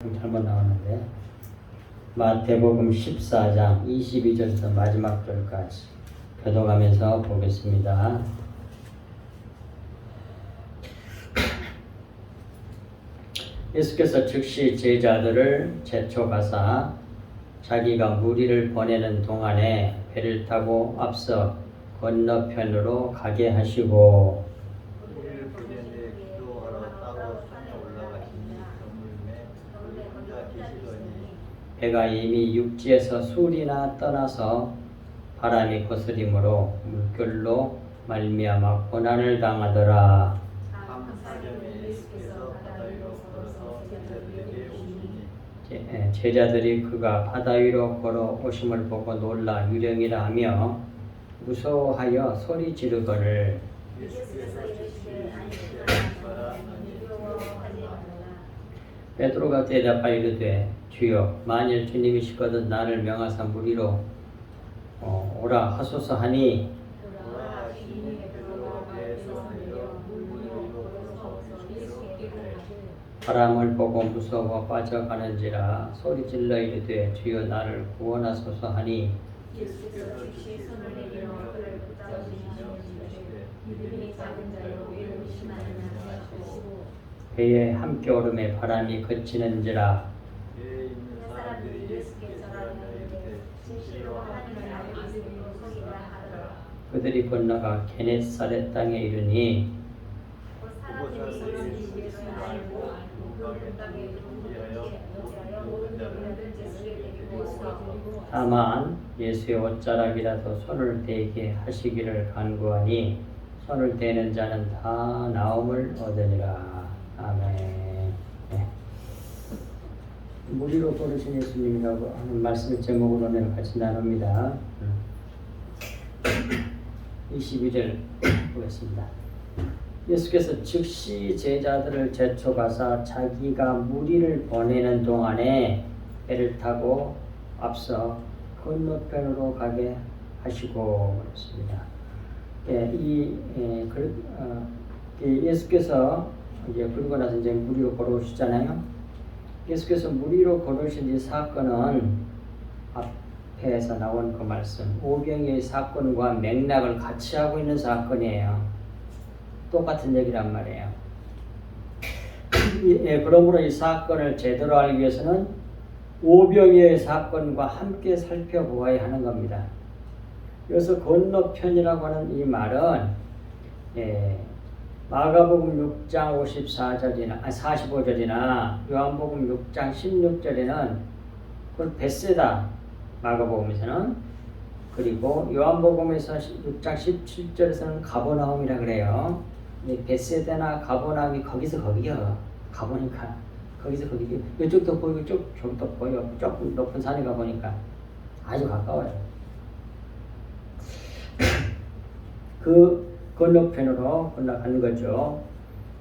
잘못 나왔는데 마태복음 14장 22절부터 마지막 절까지 교독하면서 보겠습니다. 예수께서 즉시 제자들을 제초가사 자기가 무리를 보내는 동안에 배를 타고 앞서 건너편으로 가게 하시고 배가 이미 육지에서 술이나 떠나서 바람이 거스림으로 물결로 말미암아 고난을 당하더라. 제자들이 그가 바다 위로 걸어오심을 보고 놀라 유령이라 하며 무서워하여 소리 지르거늘 베드로가 대답하여 이르되 주여 만일 주님이시거든 나를 명하사 무리로 오라 하소서 하니 바람을 보고 무서워 빠져가는지라 소리질러 이르되 주여 나를 구원하소서 하니 배에 함께 오름에 바람이 그치는지라 그들이 건너가 게네사렛 땅에 이르니 다만 예수의 옷자락이라도 손을 대게 하시기를 간구하니 손을 대는 자는 다 나음을 얻으리라. 아멘. 네. 무리로 걸으신 예수님이라고 하는 말씀의 제목으로 내가 같이 나눕니다. 22절 보겠습니다. 예수께서 즉시 제자들을 제초가사 자기가 무리를 보내는 동안에 배를 타고 앞서 건너편으로 가게 하시고 그랬습니다. 예수께서 이제 그러고 나서 이제 무리로 걸어오시잖아요. 예수께서 무리로 걸어오신 이 사건은 앞에서 나온 그 말씀 오병이의 사건과 맥락을 같이 하고 있는 사건이에요. 똑같은 얘기란 말이에요. 그러므로 이 사건을 제대로 알기 위해서는 오병이의 사건과 함께 살펴보아야 하는 겁니다. 그래서 건너편이라고 하는 이 말은 마가복음 6장 45절이나 요한복음 6장 16절에는 그걸 벳세다 마가복음에서는 그리고 요한복음에서 6장 17절에서는 가버나움이라 그래요. 벳세다나 가버나움이 거기서 거기요. 가보니까 거기서 거기 이쪽도 보이고 저쪽도 보여. 조금 높은 산에 가보니까 아주 가까워요. 그 건너편으로 건너가는 거죠.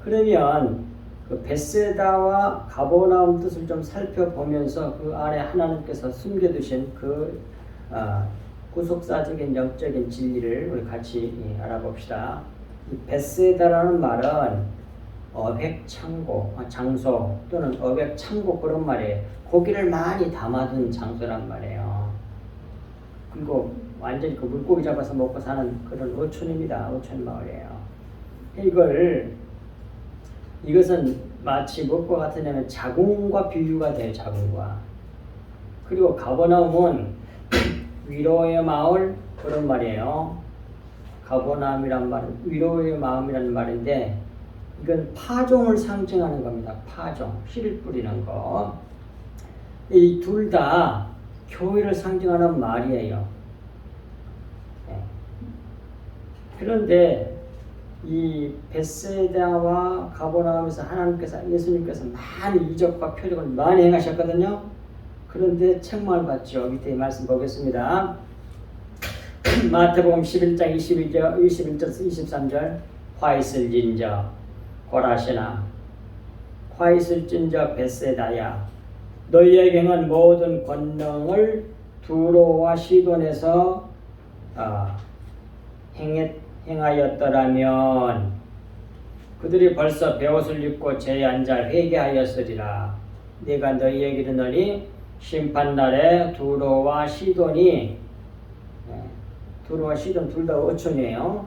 그러면 그 벳세다와 가버나움 뜻을 좀 살펴보면서 그 안에 하나님께서 숨겨두신 그 구속사적인 영적인 진리를 우리 같이 알아봅시다. 이 벳세다라는 말은 어획창고, 장소 또는 어획창고 그런 말이에요. 고기를 많이 담아둔 장소란 말이에요. 그리고 완전히 그 물고기 잡아서 먹고 사는 그런 어촌입니다. 어촌 마을이에요. 이것은 마치 무엇과 같으냐면 자궁과 비유가 돼요. 자궁과. 그리고 가버나움은 위로의 마을 그런 말이에요. 가버나움이란 말은 위로의 마음이라는 말인데 이건 파종을 상징하는 겁니다. 파종, 씨를 뿌리는 거. 이 둘 다 교회를 상징하는 말이에요. 그런데 이 벳세다와 가버나움에서 하나님께서 예수님께서 많은 이적과 표적을 많이 행하셨거든요. 그런데 책망을 받죠. 밑에 말씀 보겠습니다. 마태복음 11장 21절 23절 화 있을진저 고라시나 화 있을진저 벳세다야 너희에게 행한 모든 권능을 두로와 시돈에서 행하였더라면 그들이 벌써 베옷을 입고 제에 앉아 회개하였으리라. 내가 너희에게 이르노니 심판날에 두로와 시돈이 두로와 시돈 둘 다 어촌이에요.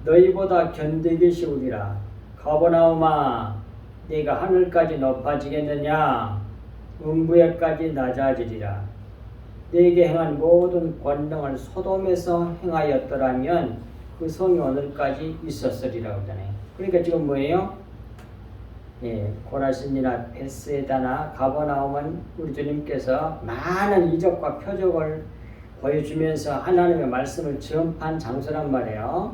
너희보다 견디기 쉬우리라. 가버나움아 네가 하늘까지 높아지겠느냐 음부에까지 낮아지리라. 네게 행한 모든 권능을 소돔에서 행하였더라면 그 성이 오늘까지 있었으리라 그러잖아요. 그러니까 지금 뭐예요? 고라신이나 베스에다나 가버나움은 우리 주님께서 많은 이적과 표적을 보여주면서 하나님의 말씀을 전파한 장소란 말이에요.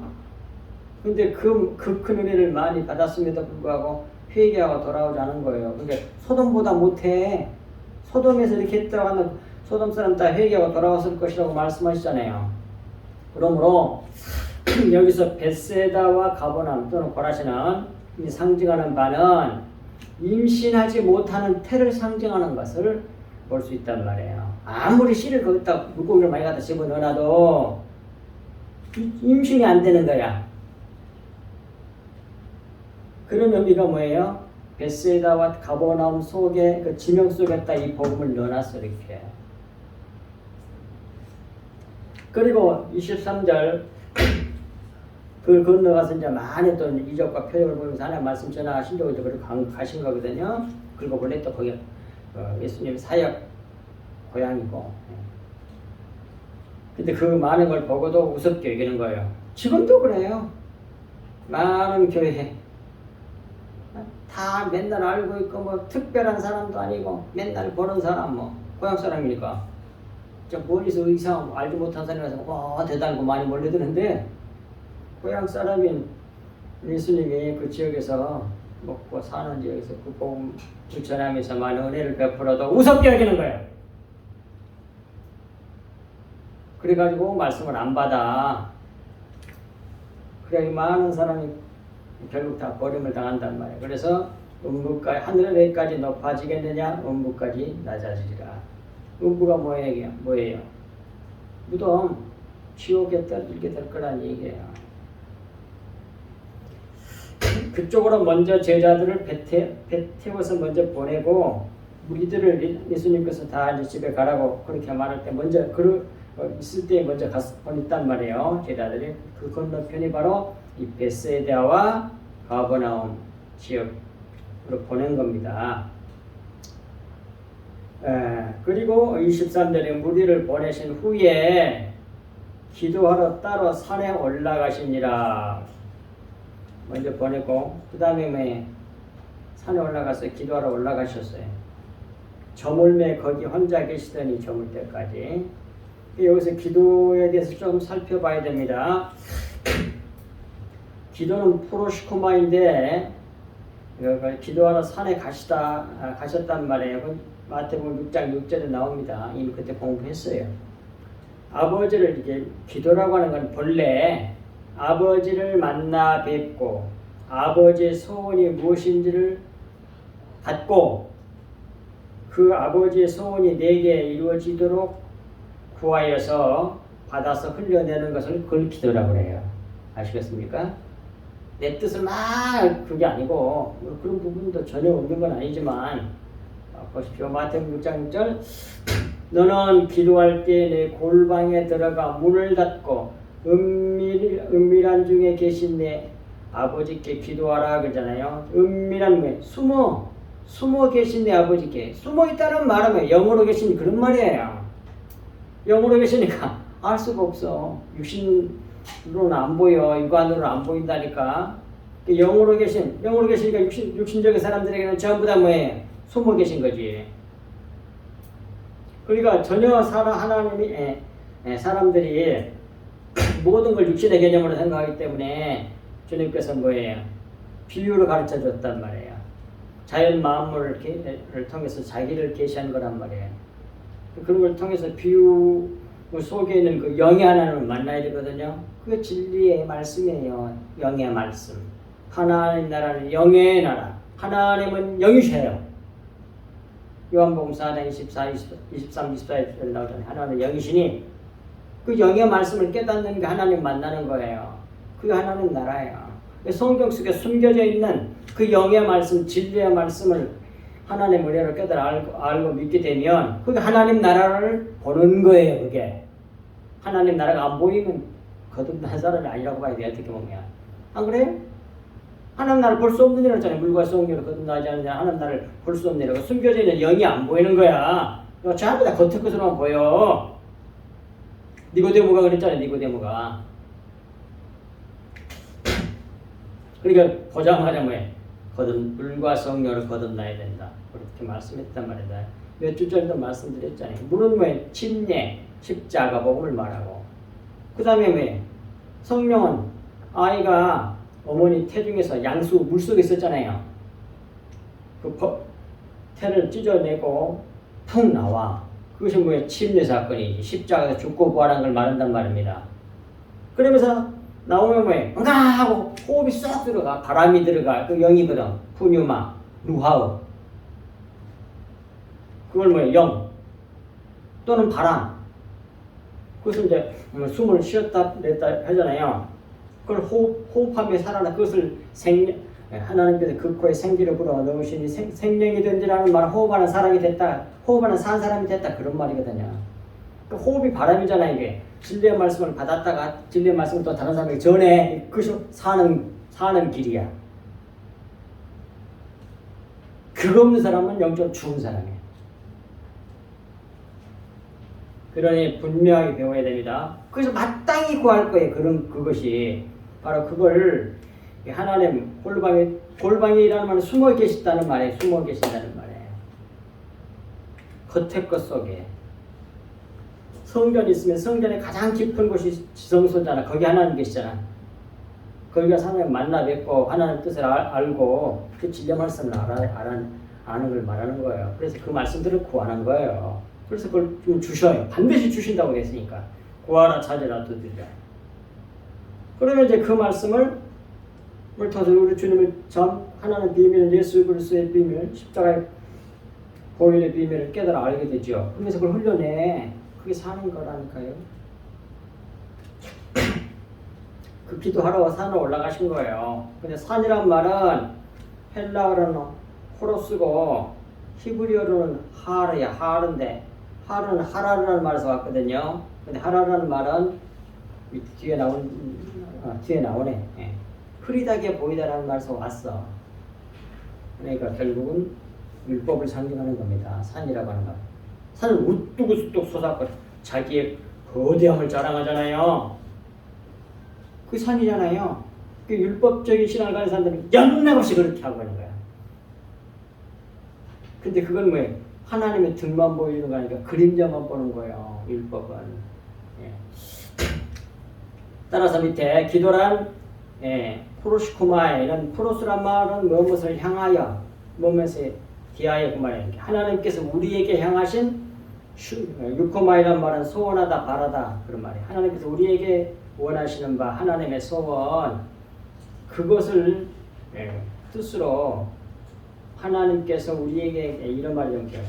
근데 그 큰 은혜를 많이 받았음에도 불구하고 회개하고 돌아오지 않은 거예요. 그러니까 소돔보다 못해. 소돔에서 이렇게 했다고 하면 소돔 사람 다 회개하고 돌아왔을 것이라고 말씀하시잖아요. 그러므로 여기서 베세다와 가버나움 또는 고라신은 상징하는 바는 임신하지 못하는 태를 상징하는 것을 볼 수 있단 말이에요. 아무리 씨를 거기다 물고기를 많이 갖다 집어넣어놔도 임신이 안 되는 거야. 그런 의미가 뭐예요? 베세다와 가버나움 속에 그 지명 속에다 이 복음을 넣어놨어 이렇게. 그리고 23절 그걸 건너가서 이제 많은 또 이적과 표적을 보면서 하나님 말씀 전하신 적도 그렇게 가신 거거든요. 그리고 원래 또 거기 예수님 사역 고향이고. 근데 그 많은 걸 보고도 우습게 여기는 거예요. 지금도 그래요. 많은 교회 다 맨날 알고 있고 뭐 특별한 사람도 아니고 맨날 보는 사람 뭐 고향 사람이니까 저 멀리서 이상 알지 못한 사람이 와서 와 대단하고 많이 몰려드는데 고향 사람인 예수님이 그 지역에서 먹고 사는 지역에서 그 복음 전하면서 많은 은혜를 베풀어도 우습게 여기는 거예요. 그래가지고 말씀을 안 받아. 그래 많은 사람이 결국 다 버림을 당한단 말이에요. 그래서 음부까지 하늘에까지 높아지겠느냐 음부까지 낮아지리라. 음부가 뭐예요? 무덤 지옥에 떨어지게 될 거란 얘기예요. 그쪽으로 먼저 제자들을 태워서 먼저 보내고 무리들을 예수님께서 다 이제 집에 가라고 그렇게 말할 때 먼저 있을 때 먼저 가서 보냈단 말이에요. 제자들이 그 건너편이 바로 이 베세다와 가버나움 지역으로 보낸 겁니다. 그리고 23절에 무리를 보내신 후에 기도하러 따로 산에 올라가시니라. 먼저 보내고 그 다음에 산에 올라가서 기도하러 올라가셨어요. 저물매 거기 혼자 계시더니 저물 때까지. 여기서 기도에 대해서 좀 살펴봐야 됩니다. 기도는 프로시코마인데 기도하러 산에 가셨단 말이에요. 마태복음 6장 6절에 나옵니다. 이미 그때 공부했어요. 아버지를 이게 기도라고 하는 건 본래 아버지를 만나 뵙고 아버지의 소원이 무엇인지를 받고 그 아버지의 소원이 내게 이루어지도록 구하여서 받아서 흘려내는 것을 그걸 기도라고 해요. 아시겠습니까? 내 뜻을 막 그게 아니고 그런 부분도 전혀 없는 건 아니지만 보십시오. 마태복음 6장 6절 너는 기도할 때 내 골방에 들어가 문을 닫고 은밀한 중에 계신 내 아버지께 기도하라 그러잖아요. 은밀한 왜 숨어 계신 내 아버지께 숨어 있다는 말은 영으로 계신 그런 말이에요. 영으로 계시니까 알 수가 없어. 육신으로는 안 보여. 육안으로는 안 보인다니까. 영으로 계시니까 육신적인 사람들에게는 전부 다 뭐예요? 숨어 계신 거지. 그러니까 전혀 하나님이 사람들이 모든 걸 육신의 개념으로 생각하기 때문에 주님께서 뭐예요? 비유로 가르쳐 줬단 말이에요. 자연 만물을 통해서 자기를 계시한 거란 말이에요. 그런 걸 통해서 비유 속에 있는 그 영의 하나님을 만나야 되거든요. 그게 진리의 말씀이에요. 영의 말씀. 하나님 나라는 영의 나라. 하나님은 영이셔요. 요한복음 4장 23, 24절 나오잖아요. 하나님은 영이시니 그 영의 말씀을 깨닫는 게 하나님 만나는 거예요. 그게 하나님 나라예요. 성경 속에 숨겨져 있는 그 영의 말씀, 진리의 말씀을 하나님 은혜를 깨달아 알고 믿게 되면 그게 하나님 나라를 보는 거예요. 그게 하나님 나라가 안 보이면 거듭난 사람이 아니라고 봐야 돼요. 어떻게 보면 안 그래요? 하나님 나라를 볼 수 없는 일 있잖아요. 물과 성령으로 거듭나지 않는 하나님 나라를 볼 수 없는 일이고 숨겨져 있는 영이 안 보이는 거야. 이거 전부 다 겉에 것으로만 보여. 니고데모가 그랬잖아요. 니고데모가. 그러니까 보자마자 뭐해? 물과 성령을 거듭나야 된다. 그렇게 말씀했단 말이다. 몇 주 전에도 말씀드렸잖아요. 물은 뭐해? 침례, 십자가 복음을 말하고 그 다음에 뭐해? 성령은 아이가 어머니 태중에서 양수 물속에 있었잖아요. 그 태를 찢어내고 푹 나와. 그것이 뭐예요? 침례 사건이지. 십자가에서 죽고 부활한 걸 말한단 말입니다. 그러면서 나오면 뭐예요? 응가 하고 호흡이 쏙 들어가. 바람이 들어가. 그 영이거든. 푸뉴마, 루하우. 그걸 뭐예요? 영 또는 바람. 그것을 이제 숨을 쉬었다 냈다 하잖아요. 그걸 호흡하며 살아나 그것을 하나님께서 그 코에 생기를 불어 넣으시니 생명이 된지라는 말은 호흡하는 사람이 됐다. 호흡하는 산 사람이 됐다. 그런 말이거든요. 그 호흡이 바람이잖아. 이게 진리의 말씀을 받았다가 진리의 말씀을 또 다른 사람에게 전해. 그것이 사는 길이야. 그거 없는 사람은 영적으로 죽은 사람이에요. 그러니 분명하게 배워야 됩니다. 그래서 마땅히 구할 거예요. 그것이 바로 그걸 하나님 골방이라는 말은 숨어 계신다는 말이에요. 숨어 계신다는 말이에요. 겉에 것 속에 성전이 있으면 성전의 가장 깊은 곳이 지성소잖아. 거기 하나님 계시잖아. 거기가 하나님 만나 뵙고 하나님 뜻을 알고 그 진리 말씀을 아는 걸 말하는 거예요. 그래서 그 말씀들을 구하는 거예요. 그래서 그걸 좀 주셔요. 반드시 주신다고 했으니까. 구하라 찾으라 두드리라. 그러면 이제 그 말씀을 통해서 우리 주님을 하나는 비밀, 예수 그리스도의 비밀, 십자가의 보혈의 비밀을 깨달아 알게 되죠. 그러면서 그걸 흘려내. 그게 사는 거라니까요. 그 기도하러 산에 올라가신 거예요. 근데 산이란 말은 헬라어로는 호로스고 히브리어로는 하르야. 하르인데 하르는 하라르라는 말에서 왔거든요. 근데 하라라는 말은 뒤에 나오네. 예. 흐리다게 보이다라는 말에서 왔어. 그러니까 결국은 율법을 상징하는 겁니다. 산이라고 하는 것. 산은 우뚝우뚝 솟았고 자기의 거대함을 자랑하잖아요. 그 산이잖아요. 그 율법적인 신앙을 가는 사람들은 연락없이 그렇게 하고 있는 거야. 근데 그건 뭐예요? 하나님의 등만 보이는 거 아니까 그림자만 보는 거예요. 율법은. 예. 따라서 밑에 기도란 프로시코마에는 프로스란 말은 무엇을 향하여 무엇을 디하여 그 말이에요. 하나님께서 우리에게 향하신 유코마이란 말은 소원하다 바라다 그런 말이에요. 하나님께서 우리에게 원하시는 바 하나님의 소원 그것을 뜻으로 하나님께서 우리에게 이런 말이 연결.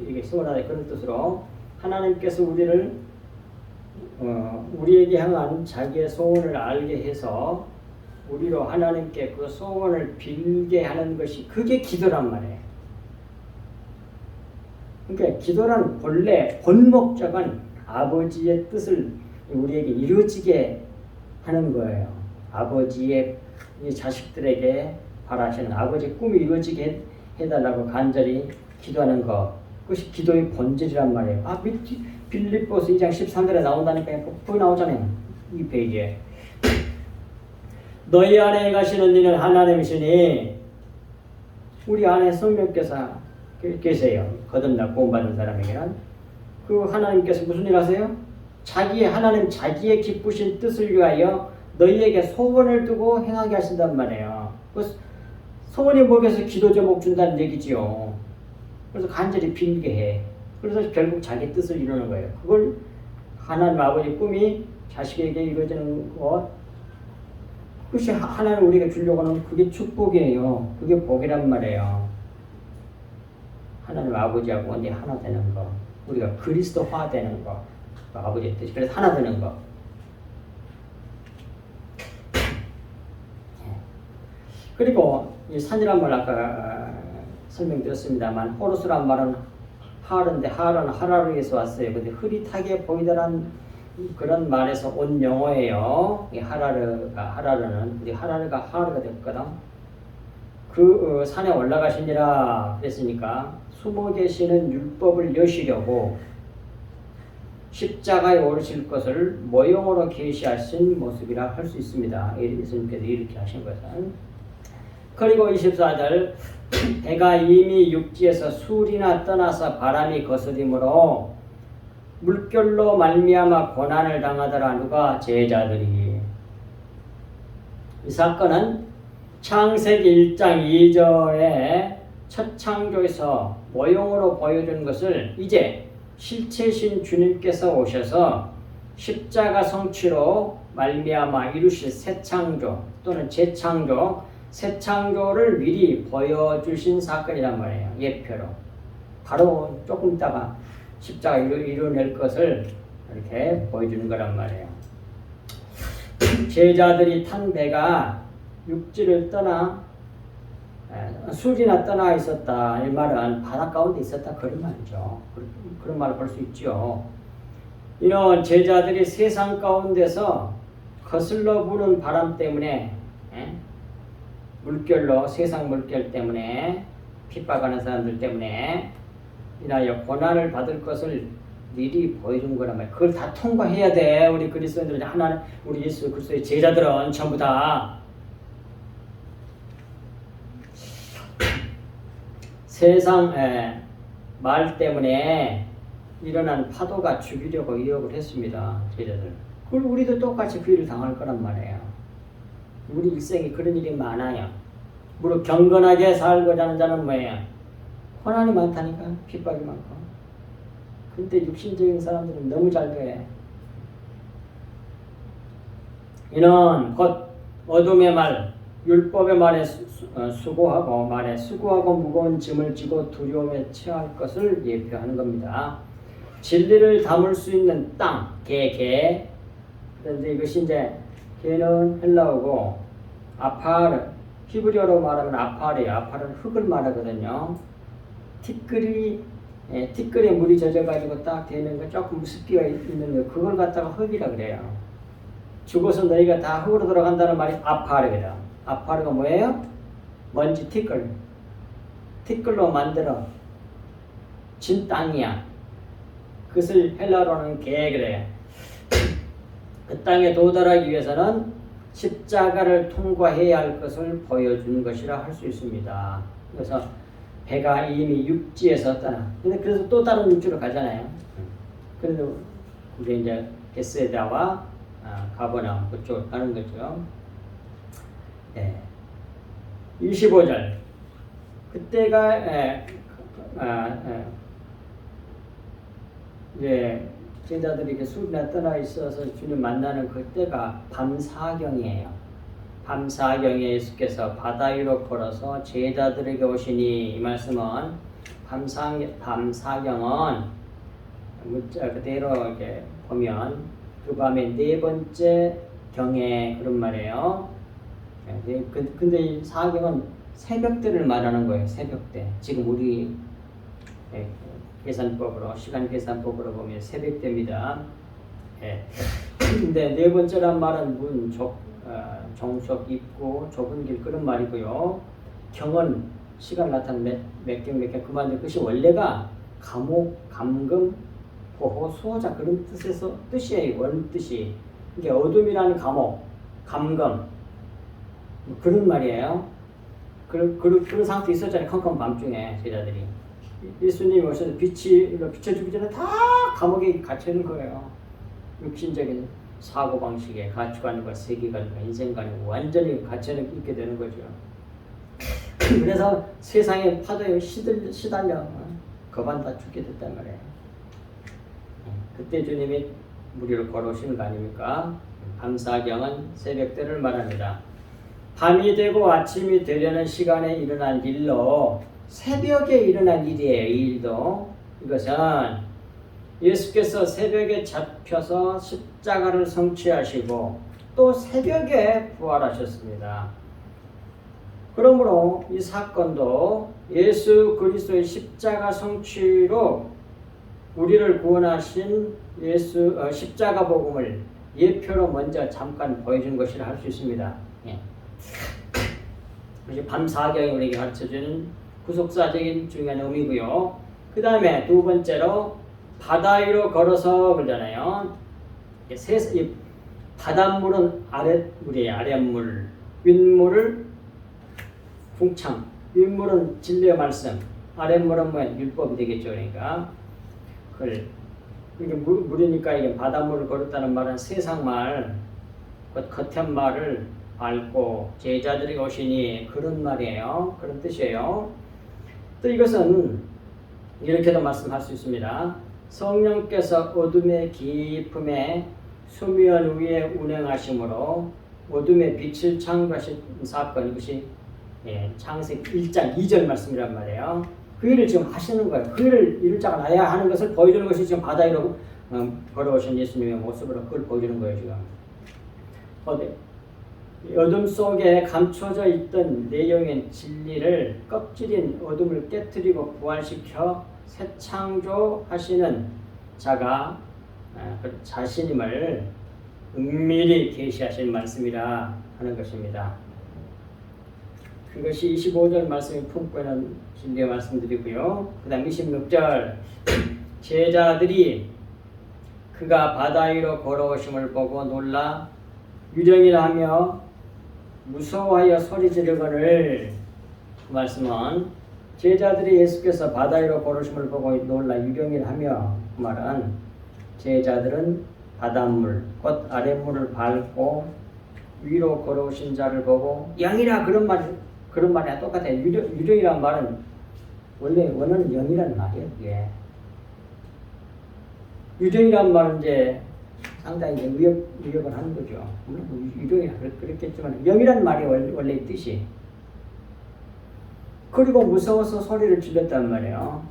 이게 소원하다 그런 뜻으로 하나님께서 우리에게 향한 자기의 소원을 알게 해서 우리로 하나님께 그 소원을 빌게 하는 것이 그게 기도란 말이에요. 그러니까 기도란 본래 본 목적은 아버지의 뜻을 우리에게 이루어지게 하는 거예요. 아버지의 자식들에게 바라시는 아버지의 꿈이 이루어지게 해달라고 간절히 기도하는 것. 그것이 기도의 본질이란 말이에요. 빌립보서 2장 13절에 나온다니까 거기 나오잖아요. 이 페이지에. 너희 안에 가시는 이는 하나님이시니 우리 안에 성령께서 계세요. 거듭나 구원받은 사람에게는. 그 하나님께서 무슨 일 하세요? 자기의 기쁘신 뜻을 위하여 너희에게 소원을 두고 행하게 하신단 말이에요. 소원이 뭐겠어? 기도 제목 준다는 얘기지요. 그래서 간절히 빌게 해. 그래서 결국 자기 뜻을 이루는 거예요. 그걸 하나님 아버지 꿈이 자식에게 이루어지는 것. 그것이 하나님 우리가 주려고 하는 그게 축복이에요. 그게 복이란 말이에요. 하나님 아버지하고 언니 하나 되는 거. 우리가 그리스도화 되는 거. 아버지의 뜻이. 그래서 하나 되는 거. 그리고 이 산이란 말 아까 설명드렸습니다만 호루스란 말은 하르인데 하르는 하라루에서 왔어요. 근데 흐릿하게 보이더란 그런 말에서 온 용어예요. 이 하라르는 우리 하라르가 하르가 됐거든. 그 산에 올라가시니라 그랬으니까 숨어 계시는 율법을 여시려고 십자가에 오르실 것을 모형으로 계시하신 모습이라 할 수 있습니다. 예수님께서 이렇게 하신 것은. 그리고 24절 배가 이미 육지에서 술이나 떠나서 바람이 거스림으로 물결로 말미암아 고난을 당하더라. 누가? 제자들이. 이 사건은 창세기 1장 2절에 첫 창조에서 모형으로 보여준 것을 이제 실체신 주님께서 오셔서 십자가 성취로 말미암아 이루실 새 창조 또는 재창조, 새 창조를 미리 보여주신 사건이란 말이에요. 예표로. 바로 조금 있다가 십자가 이루어낼 것을 이렇게 보여주는 거란 말이에요. 제자들이 탄 배가 육지를 떠나 술이나 떠나 있었다. 이 말은 바다 가운데 있었다. 그런 말이죠. 그런 말을 볼 수 있죠. 이런 제자들이 세상 가운데서 거슬러 부는 바람 때문에 물결로 세상 물결 때문에 핍박하는 사람들 때문에 인하여 고난을 받을 것을 미리 보여준 거란 말이에요. 그걸 다 통과해야 돼. 우리 그리스도인들 하나는 우리 예수 그리스도의 제자들은 전부 다 세상 말 때문에 일어난 파도가 죽이려고 이역을 했습니다. 제자들. 그리고 우리도 똑같이 그 일을 당할 거란 말이에요. 우리 일생에 그런 일이 많아요. 무릇 경건하게 살고자 하는 자는 뭐예요? 고난이 많다니까. 핍박이 많고. 근데 육신적인 사람들은 너무 잘 돼. 이는 곧 어둠의 말, 율법의 말에 수고하고 무거운 짐을 지고 두려움에 처할 것을 예표하는 겁니다. 진리를 담을 수 있는 땅, 개. 그런데 이것이 이제 개는 헬라어고 아파르, 히브리어로 말하면 아파르예요. 아파르는 흙을 말하거든요. 티끌에 물이 젖어가지고 딱 되는 거 조금 습기가 있는 거 그걸 갖다가 흙이라 그래요. 죽어서 너희가 다 흙으로 들어간다는 말이 아파르거든. 아파르가 뭐예요? 먼지 티끌로 만들어 진 땅이야. 그것을 헬라어로는 개 그래요. 그 땅에 도달하기 위해서는 십자가를 통과해야 할 것을 보여준 것이라 할 수 있습니다. 그래서 배가 이미 육지에서 떠나. 근데 그래서 또 다른 육지로 가잖아요. 그래도 그게 이제 베세다와 가버나움 그쪽 가는 거죠. 네. 25절. 그때가 이제 제자들이 술이나 떠나 있어서 주님 만나는 그때가 밤사경이에요. 밤사경에 예수께서 바다 위로 걸어서 제자들에게 오시니 이 말씀은 밤사경은 문자 그대로 이렇게 보면 그 밤에 네 번째 경에 그런 말이에요. 근데 이 사경은 새벽대를 말하는 거예요. 새벽대. 지금 우리 계산법으로 시간 계산법으로 보면 새벽대입니다. 근데 네 번째란 말은 문, 정석, 입구, 좁은 길 그런 말이고요. 경은 시간 나타낸 몇 경 그만데 그것이 원래가 감옥, 감금, 보호, 수호자 그런 뜻이에요. 원뜻이. 이게 어둠이라는 감옥, 감금 그런 말이에요. 그런 상태 있었잖아요. 컴컴 밤중에 제자들이. 예수님이 오셔서 비춰주기 전에 다 감옥에 갇혀있는 거예요. 육신적인 사고방식에 가치관과 세계관과 인생관에 완전히 갇혀있게 되는 거죠. 그래서 세상의 파도에 시달려 거반 다 죽게 됐단 말이에요. 그때 주님이 무리를 걸어오시는 거 아닙니까? 밤사경은 새벽때를 말합니다. 밤이 되고 아침이 되려는 시간에 일어난 일로 새벽에 일어난 일이에요. 이 일도. 이것은 예수께서 새벽에 잡혀서 십자가를 성취하시고 또 새벽에 부활하셨습니다. 그러므로 이 사건도 예수 그리스도의 십자가 성취로 우리를 구원하신 십자가 복음을 예표로 먼저 잠깐 보여준 것이라 할 수 있습니다. 예. 밤사경이 우리에게 가르쳐주는 구속사적인 중요한 의미고요. 그 다음에 두 번째로 바다 위로 걸어서 그러잖아요. 이 바닷물은 아랫물이에요. 아랫물. 윗물을 궁창. 윗물은 진리의 말씀. 아랫물은 뭐 율법이 되겠죠. 그러니까 이게 물이니까 이게 바닷물을 걸었다는 말은 세상 말, 겉한 말을 밟고 제자들이 오시니 그런 말이에요. 그런 뜻이에요. 또 이것은 이렇게도 말씀할 수 있습니다. 성령께서 어둠의 깊음에 수면 위에 운행하심으로 어둠의 빛을 창조하신 사건, 이것이 창세기 1장 2절 말씀이란 말이에요. 그 일을 지금 하시는 거예요. 그 일을 이룰 자가 나야 하는 것을 보여주는 것이 지금 바다 위로 걸어오신 예수님의 모습으로 그걸 보여주는 거예요. 지금 어둠 속에 감춰져 있던 내용인 진리를 껍질인 어둠을 깨뜨리고 부활시켜 새 창조하시는 자가 자신임을 은밀히 계시하신 말씀이라 하는 것입니다. 그것이 25절 말씀이 품고 있는 진리의 말씀드리고요. 그 다음 26절 제자들이 그가 바다 위로 걸어오심을 보고 놀라 유령이라 하며 무서워하여 소리 지르거늘. 그 말씀은 제자들이 예수께서 바다 위로 걸으심을 보고 놀라 유령이라 하며, 그 말은 제자들은 바닷물 곧 아랫물을 밟고 위로 걸어오신 자를 보고 영이라 그런 말이랑 똑같아요. 유령이란 말은 원래 원어는 영이라는 말이에요. 그게 유령이란 말은 이제 상당히 이제 위협을 하는 거죠. 물론 유령이라 그랬겠지만 영이란 말이 원래 뜻이. 그리고 무서워서 소리를 질렀단 말이에요.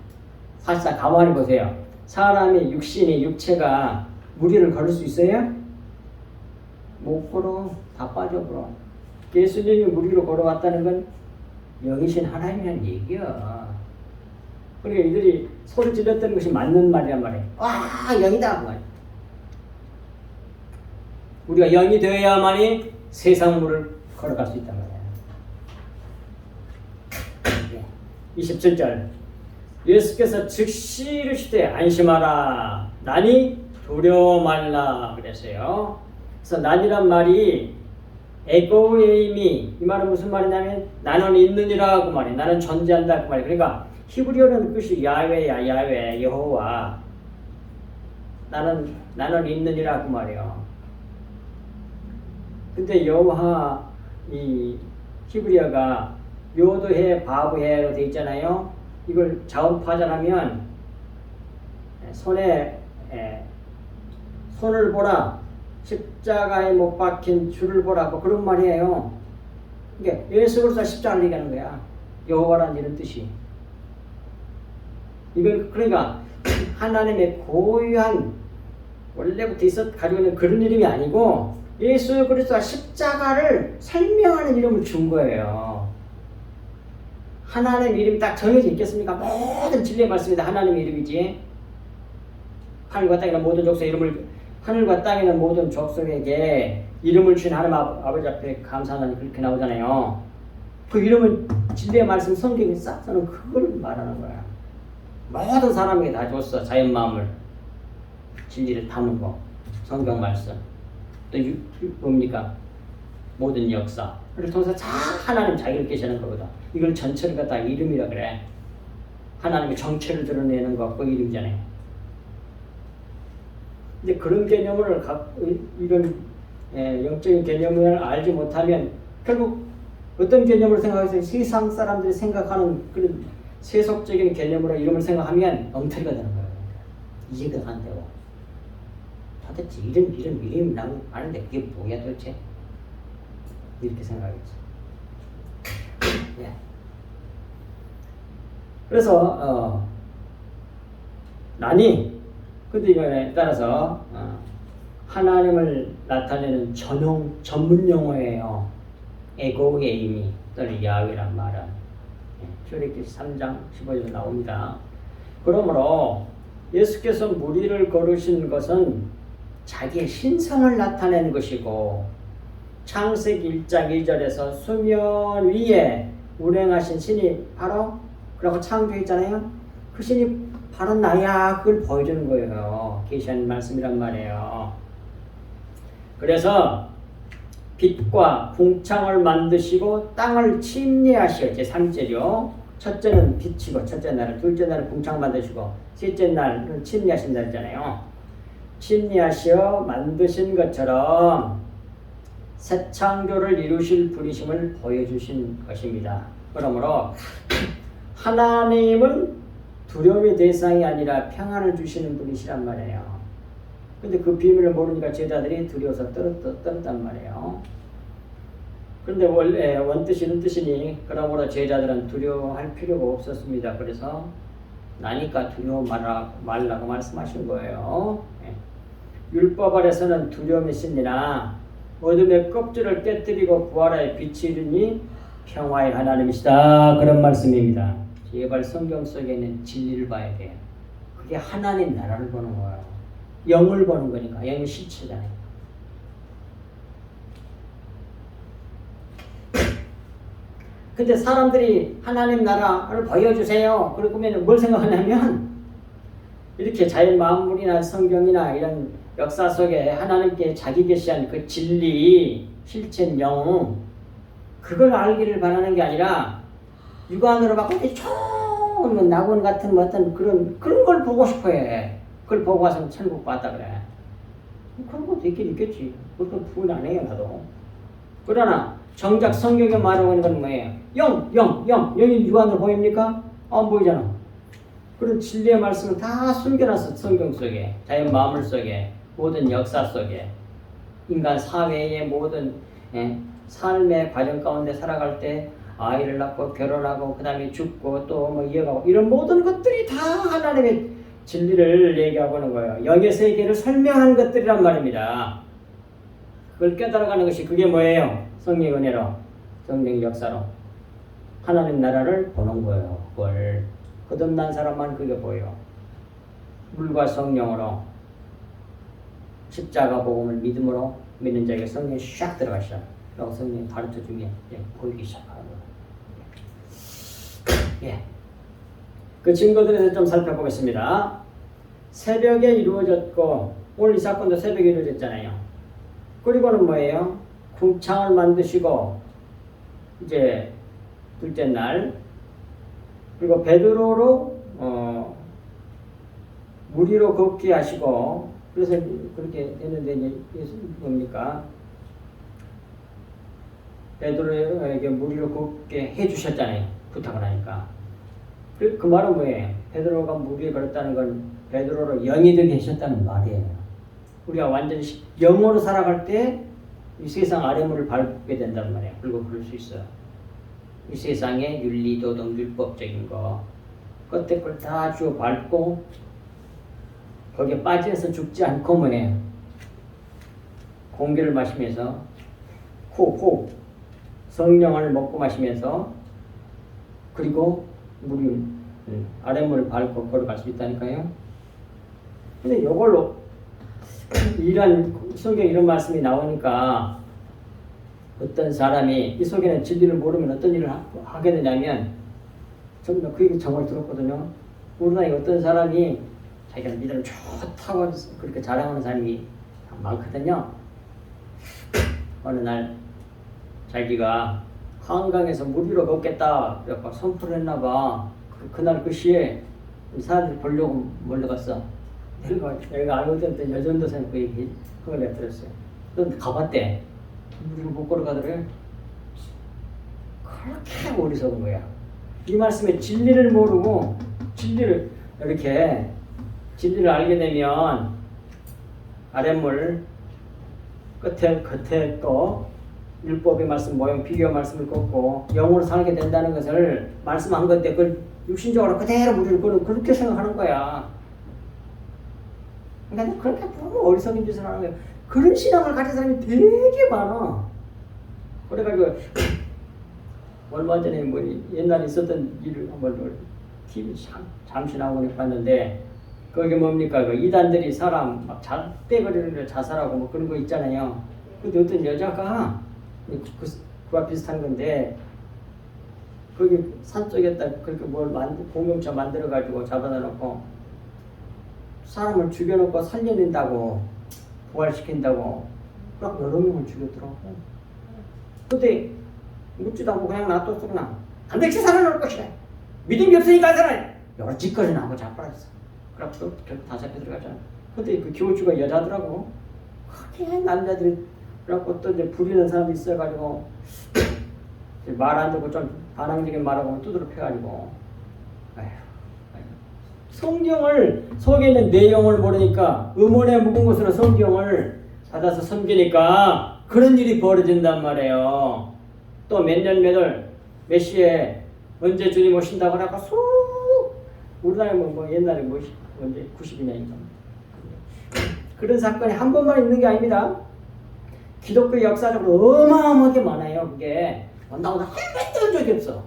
사실상 가만히 보세요. 사람의 육체가 무리를 걸을 수 있어요? 못 걸어. 다 빠져버려. 예수님이 무리로 걸어왔다는 건 영이신 하나님이라는 얘기야. 그러니까 이들이 소리 질렀던 것이 맞는 말이란 말이에요. 와, 영이다! 그 말. 우리가 영이 되어야만이 세상 물을 걸어갈 수 있단 말이에요. 27절 예수께서 즉시 이르시되 안심하라. 나니 두려워 말라 그랬어요. 그래서 난이란 말이 에고에이미, 이 말은 무슨 말이냐면 나는 있느니라 그 말이에요. 나는 존재한다 그 말이에요. 그러니까 히브리어는 뜻이 야훼야, 야훼, 여호와. 나는 있느니라 그 말이에요. 근데 여호와 이 히브리어가 요도해 바브해로 되어 있잖아요. 이걸 자원파전하면 손을 보라, 십자가에 못 박힌 줄을 보라, 뭐 그런 말이에요. 이게 예수 그리스도가 십자가를 얘기하는 거야. 여호와라는 이런 뜻이. 이건 그러니까 하나님의 고유한 원래부터 가지고 있는 그런 이름이 아니고 예수 그리스도가 십자가를 설명하는 이름을 준 거예요. 하나님의 이름이 딱 정해져 있겠습니까? 모든 진리의 말씀이 다 하나님의 이름이지. 하늘과 땅에는 모든 족속의 이름을, 하늘과 땅에는 모든 족속에게 이름을 주신 하나님 아버지 앞에 감사하니 그렇게 나오잖아요. 그 이름은 진리의 말씀 성경에 싹서는 그걸 말하는 거야. 모든 사람에게 다 줬어. 자연 마음을, 진리를 담은 거, 성경 말씀. 또 뭡니까? 모든 역사. 그걸 통해서 다 하나님 자기를 계시는 거거든. 이걸 전체를 갖다 이름이라 그래. 하나님의 정체를 드러내는 거, 그 이름이잖아요. 근데 그런 개념을 이런 영적인 개념을 알지 못하면 결국 어떤 개념을 생각해서 세상 사람들이 생각하는 그런 세속적인 개념으로 이름을 생각하면 엉터리가 되는 거예요. 이해가 안 되고. 도대체 이런 이름이 나는 아는데 그게 뭐야 도대체? 이렇게 생각하겠지. 예. 그래서 난이 근데 이거에 따라서 하나님을 나타내는 전문 용어예요. 에고에이미. 또는 야훼란 말은 출애굽기 3장 15절에 나옵니다. 그러므로 예수께서 무리를 거르신 것은 자기의 신성을 나타낸 것이고 창세기 1장 2절에서 수면 위에 운행하신 신이 바로 그라고 창조했잖아요. 그 신이 바로 나야 그걸 보여주는 거예요. 계시한 말씀이란 말이에요. 그래서 빛과 궁창을 만드시고 땅을 침례하시어 제3절이요. 첫째는 빛이고 첫째 날은 둘째 날은 궁창 만드시고 셋째 날은 침례하신다 했잖아요. 침례하시어 만드신 것처럼 새 창조를 이루실 분이심을 보여주신 것입니다. 그러므로 하나님은 두려움의 대상이 아니라 평안을 주시는 분이시란 말이에요. 근데 그 비밀을 모르니까 제자들이 두려워서 떨었단 말이에요. 그런데 원래 원뜻이 이런 뜻이니 그러므로 제자들은 두려워할 필요가 없었습니다. 그래서 나니까 두려워 말라고 말씀하신 거예요. 율법 아래서는 두려움이 있으나 어둠의 껍질을 깨뜨리고 부활의 빛이 이르니 평화의 하나님이시다. 그런 말씀입니다. 제발 성경 속에 있는 진리를 봐야 돼요. 그게 하나님 나라를 보는 거예요. 영을 보는 거니까. 영이 실체잖아요. 근데 사람들이 하나님 나라를 보여주세요. 그러면 뭘 생각하냐면 이렇게 자연 만물이나 성경이나 이런 역사 속에 하나님께 자기 계시한 그 진리, 실체인 영, 그걸 알기를 바라는 게 아니라 육안으로 막 좋은 낙원 같은 어떤 그런 걸 보고 싶어해. 그걸 보고 와서 천국 봤다 그래. 그런 것도 있긴 있겠지. 그것도 부인 안 해요, 나도. 그러나 정작 성경에 말하고 있는 건 뭐예요? 영이 육안으로 보입니까? 안 보이잖아. 그런 진리의 말씀을 다 숨겨놨어. 성경 속에, 자연 마음을 속에, 모든 역사 속에, 인간 사회의 모든 삶의 과정 가운데 살아갈 때 아이를 낳고 결혼하고 그 다음에 죽고 또 뭐 이어가고 이런 모든 것들이 다 하나님의 진리를 얘기하고 있는 거예요. 영의 세계를 설명하는 것들이란 말입니다. 그걸 깨달아가는 것이 그게 뭐예요? 성령의 은혜로, 성령의 역사로 하나님 나라를 보는 거예요. 그걸 거듭난 사람만 그게 보여. 물과 성령으로 십자가 복음을 믿음으로 믿는 자에게 성령이 샥 들어가시죠. 그리고 성령이 가르쳐 주면 보이기 시작하는 거예요. 예. 그 증거들에 대해서 좀 살펴보겠습니다. 새벽에 이루어졌고 오늘 이 사건도 새벽에 이루어졌잖아요. 그리고는 뭐예요? 궁창을 만드시고 이제 둘째 날 그리고 베드로로 물 위로 걷게 하시고 그래서 그렇게 했는데 이제 뭡니까? 베드로에게 물 위로 걷게 해주셨잖아요. 부탁을 하니까. 그 말은 뭐예요? 베드로가 물 위에 걸었다는 건 베드로로 영이 되게 하셨다는 말이에요. 우리가 완전히 영으로 살아갈 때 이 세상 아래물을 밟게 된단 말이에요. 그리고 그럴 수 있어요. 이 세상의 윤리, 도덕, 율법적인 거 끝에 걸 다 주워 밟고 거기에 빠져서 죽지 않고 뭐예요? 공기를 마시면서 코 성령을 먹고 마시면서 그리고 물이 아랫물을 밟고 걸어갈 수 있다니까요. 근데 이걸로 이런 성경에 이런 말씀이 나오니까 어떤 사람이 이 속에는 진리를 모르면 어떤 일을 하게 되냐면 정말 그 얘기 정말 들었거든요. 우리나라에 어떤 사람이 자기가 믿음이 좋다고 그렇게 자랑하는 사람이 많거든요. 어느 날 자기가 한강에서 물 위로 걷겠다 그래서 선포를 했나봐. 그날 그 시에 사람들이 보려고 몰려갔어. 내가 알고 있던 여전도사님 그 얘기 그걸 내가 들었어요. 그런데 가봤대. 물 위로 못 걸어가더래요. 그렇게 어리석은 거야. 이 말씀에 진리를 모르고 진리를 이렇게 진리를 알게 되면 아랫물 끝에 또 율법의 말씀 모형 비교 말씀을 걷고 영으로 살게 된다는 것을 말씀한 건데 그걸 육신적으로 그대로 우리를 그렇게 생각하는 거야. 그러니까 그렇게 너무 어리석은 짓을 하는 거야. 그런 신앙을 가진 사람이 되게 많아. 그래가지고 얼마 전에 뭐 옛날에 있었던 일을 한번 TV 잠시 나오고 봤는데 거기 뭡니까 그 이단들이 사람 막 떼거리는 걸 자살하고 뭐 그런 거 있잖아요. 근데 어떤 여자가 그와 비슷한 건데 거기 산 쪽에다 그렇게 뭘 공용차 만들어 가지고 잡아다 놓고 사람을 죽여놓고 살려낸다고 부활시킨다고 막 여러 명을 죽였더라고. 근데 묻지도 않고 그냥 놔뒀어. 그냥 반드시 살아날 것이래. 믿음이 없으니까 살아내. 여러 짓거리나 하고 자빠졌어. 그래서 결국 다 잡혀 들어갔잖아. 근데 그 교주가 여자더라고. 그게 남자들이 그래갖고 또 이제 부리는 사람이 있어가지고 말 안 듣고 좀 반항적인 말하고 두드러 패가지고 성경을 속에 있는 내용을 모르니까 음원에 묵은 것으로 성경을 받아서 섬기니까 그런 일이 벌어진단 말이에요. 또 몇 년 몇 시에 언제 주님 오신다고 하니까 쑥 우리나라에 뭐 옛날에 뭐 언제 90년인가 그런 사건이 한 번만 있는 게 아닙니다. 기독교 역사적으로 어마어마하게 많아요. 그게 나보다 한 번도 본 적이 없어.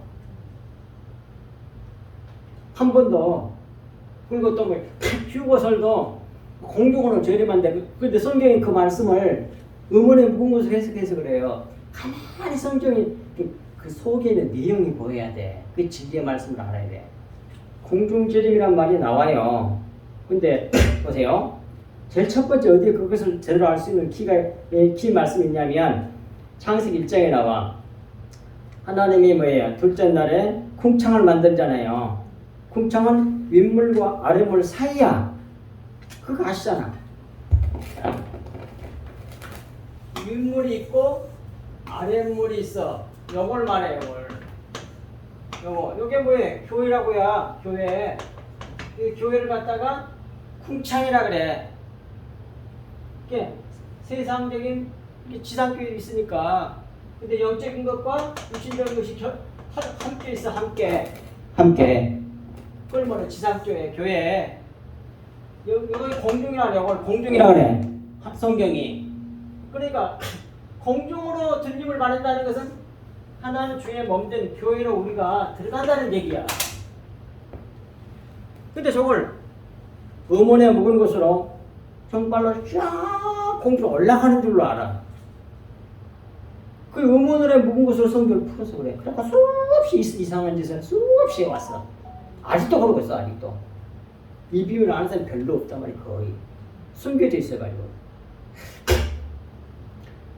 한 번도. 그리고 또 뭐 휴거설도 공중으로 재림한데 근데 성경이 그 말씀을 음원에 묵은 것으로 해석해서 그래요. 가만히 성경이 그 속에 있는 내용이 보여야 돼. 그 진리의 말씀을 알아야 돼. 공중재림이란 말이 나와요. 근데 보세요. 제일 첫 번째 어디에 그것을 제대로 알 수 있는 키 말씀이 있냐면 창세기 1장에 나와. 하나님이 뭐예요? 둘째 날에 궁창을 만들잖아요. 궁창은 윗물과 아랫물 사이야. 그거 아시잖아. 윗물이 있고 아랫물이 있어. 요걸 말해요. 요게 뭐예요? 교회라고야. 교회. 이 교회를 갖다가 궁창이라 그래. 이게 세상적인 지상교회 있으니까. 근데 영적인 것과 육신적인 것이 함께 있어. 함께. 그걸 뭐래? 지상교회, 교회. 여기 공중이라 그래. 이걸 공중이라 그래. 성경이. 그러니까 공중으로 들림을 받는다는 것은 하나님 주의 몸된 교회로 우리가 들어간다는 얘기야. 근데 저걸 음원에 묵은 것으로 정발로 쫙 공중으로 올라가는 줄로 알아. 그 음원에 묵은 것으로 성경을 풀어서 그래. 그러니까 수없이 이상한 짓을 수없이 해왔어. 아직도 그러고 있어. 아직도. 이 비밀을 아는 사람이 별로 없단 말이야. 거의. 숨겨져 있어가지고.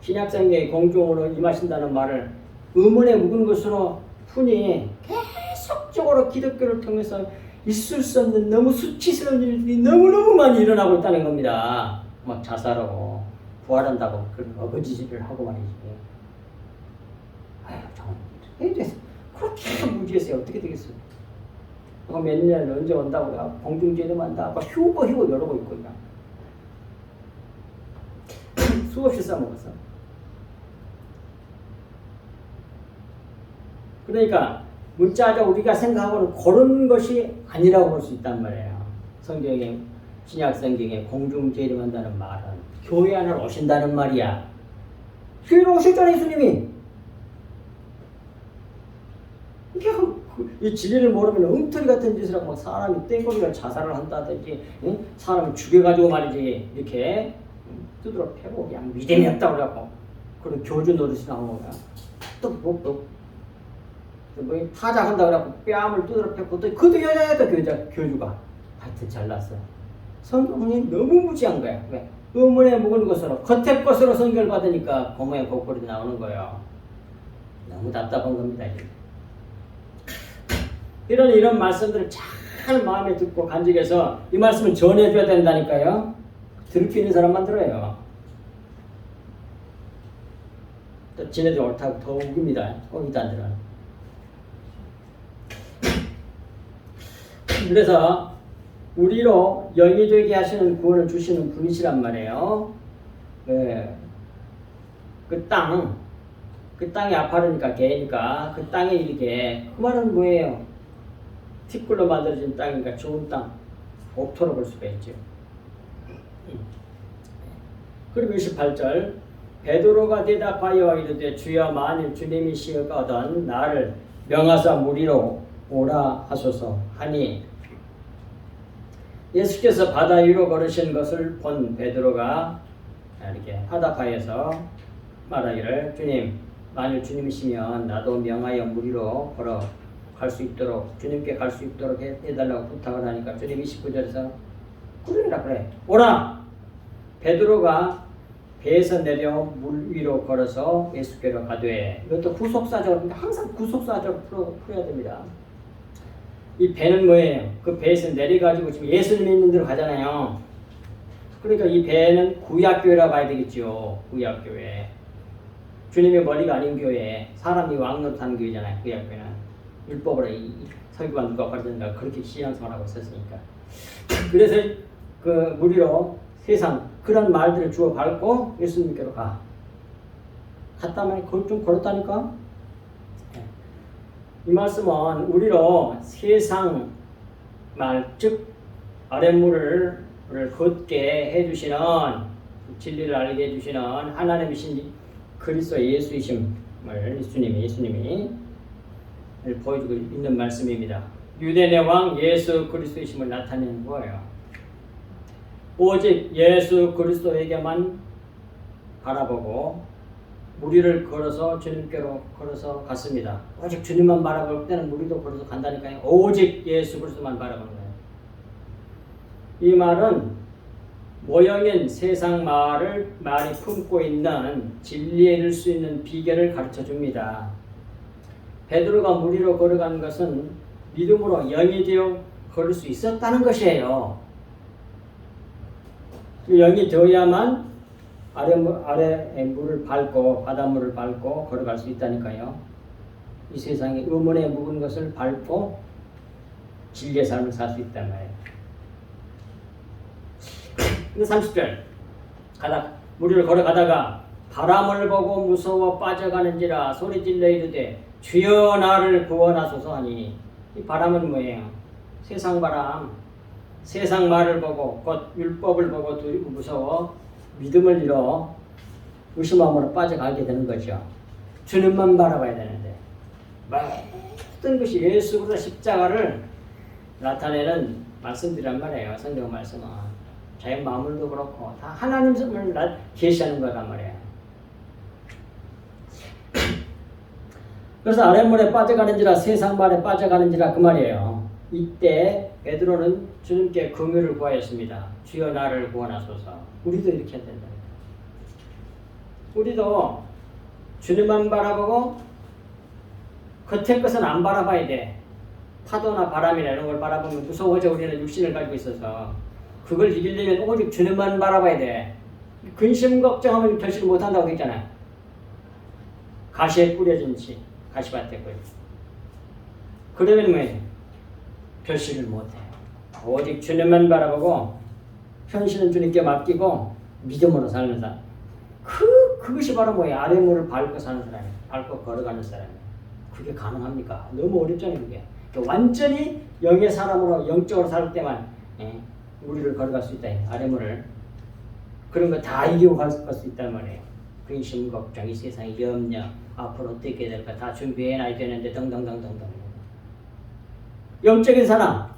신약성경에 공중으로 임하신다는 말을 음원에 묵은 것으로 푸니 계속적으로 기독교를 통해서 있을 수 없는 너무 수치스러운 일들이 너무너무 많이 일어나고 있다는 겁니다. 막 자살하고 부활한다고 그런 어거지질을 하고 말이지. 아휴 정말 그렇게 무지했어요. 어떻게 되겠어요? 몇 년 언제 온다고 공중재림 한다. 휴거 이러고 있고 그냥. 수없이 써먹었어. 그러니까 문자적 우리가 생각하고는 그런 것이 아니라고 볼 수 있단 말이에요. 성경에 신약 성경에 공중재림한다는 말은 교회 안에 오신다는 말이야. 교회로 오셨잖아요, 예수님이. 이 진리를 모르면 엉터리 같은 짓을 하고 사람이 땡거리가 자살을 한다든지 사람을 죽여가지고 말이지 이렇게 두드러 패고 그냥 믿음이 없다고 그러고 그런 교주 노릇이 나오는 거야. 또 뭐 타작한다 그래갖고 뺨을 두드러 패고 또 그것도 여자였다 교주가. 하여튼 잘났어. 성경이 너무 무지한 거야. 왜? 의문에 묵은 것으로 겉에 것으로 성경을 받으니까 고모의 복골이 나오는 거예요. 너무 답답한 겁니다. 이런 말씀들을 잘 마음에 듣고 간직해서 이 말씀을 전해줘야 된다니까요. 들을 있는 사람만 들어요. 또 지네들 옳다고 더 우깁니다. 이단들은. 그래서 우리로 영이되게 하시는 구원을 주시는 분이시란 말이에요. 네. 그 땅이 아파르니까 개니까 그 땅에 이렇게 그 말은 뭐예요? 티끌로 만들어진 땅이니까 좋은 땅, 옥토로 볼 수가 있죠. 그리고 28절 베드로가 대답하여 이르되 주여 만일 주님이시거든 나를 명하사 무리로 오라 하소서 하니 예수께서 바다 위로 걸으신 것을 본 베드로가 이렇게 화답하여서 말하기를 주님 만일 주님이시면 나도 명하여 무리로 걸어 갈 수 있도록 주님께 갈 수 있도록 해달라고 부탁을 하니까 주님이 19절에서 그러라 그래 오라. 베드로가 배에서 내려 물 위로 걸어서 예수께로 가되 이것도 후속사적으로 항상 후속사적으로 풀어야 됩니다. 이 배는 뭐예요? 그 배에서 내려가지고 지금 예수님 있는 데로 가잖아요. 그러니까 이 배는 구약교회라 봐야 되겠죠. 구약교회. 주님의 머리가 아닌 교회, 사람이 왕노릇하는 교회잖아요. 구약교회는 율법으로 이 설교가 누가 가르쳤는가 그렇게 신앙생활하고 있었으니까. 그래서 그 무리로 세상 그런 말들을 주워 밟고 예수님께로 가. 갔다만 그걸 좀 걸었다니까. 이 말씀은 우리로 세상 말, 즉 아랫물을 걷게 해주시는 진리를 알게 해주시는 하나님이신 그리스도 예수이심을 예수님이 보여주고 있는 말씀입니다. 유대인의 왕 예수 그리스도이심을 나타내는 거예요. 오직 예수 그리스도에게만 바라보고 무리를 걸어서 주님께로 걸어서 갔습니다. 오직 주님만 바라볼 때는 무리도 걸어서 간다니까요. 오직 예수 그리스도만 바라보는 거예요. 이 말은 모형인 세상 말이 품고 있는 진리에 이를 수 있는 비결을 가르쳐 줍니다. 베드로가 무리로 걸어간 것은 믿음으로 영이 되어 걸을 수 있었다는 것이에요. 영이 되어야만 아래 물을 밟고 바닷물을 밟고 걸어갈 수 있다니까요. 이 세상에 의문에 묵은 것을 밟고 진리의 삶을 살 수 있단 말이에요. 30절 무리를 걸어가다가 바람을 보고 무서워 빠져가는지라 소리질러 이르되 주여 나를 구원하소서 하니 이 바람은 뭐예요? 세상 바람, 세상 말을 보고 곧 율법을 보고 무서워 믿음을 잃어 의심함으로 빠져가게 되는 거죠. 주님만 바라봐야 되는데 모든 것이 예수 그리스도 십자가를 나타내는 말씀들이란 말이에요. 성경 말씀은 자연 마음도 그렇고 다 하나님을 계시하는 거란 말이에요. 그래서 아랫물에 빠져가는지라 세상 말에 빠져가는지라 그 말이에요. 이때 베드로는 주님께 긍휼을 구하였습니다. 주여 나를 구원하소서. 우리도 이렇게 해야 된다. 우리도 주님만 바라보고 겉의 것은 안 바라봐야 돼. 파도나 바람이나 이런 걸 바라보면 무서워져. 우리는 육신을 가지고 있어서 그걸 이기려면 오직 주님만 바라봐야 돼. 근심 걱정하면 결실 못한다고 했잖아요. 가시에 뿌려진 지 가시밭에 뿌려. 그러면 뭐예요? 결실을 못해. 오직 주님만 바라보고 현실은 주님께 맡기고 믿음으로 사는 사람. 그것이 바로 뭐예요? 아랫물을 밟고 사는 사람이에요. 밟고 걸어가는 사람이에요. 그게 가능합니까? 너무 어렵잖아요. 그게. 완전히 영의 사람으로 영적으로 살 때만 우리를 걸어갈 수 있다. 아랫물을. 그런 거 다 이기고 갈 수 있단 말이에요. 근심, 걱정, 이 세상의 염려, 앞으로 어떻게 될까 다 준비해놔야 되는데 등등등등등. 영적인 사람,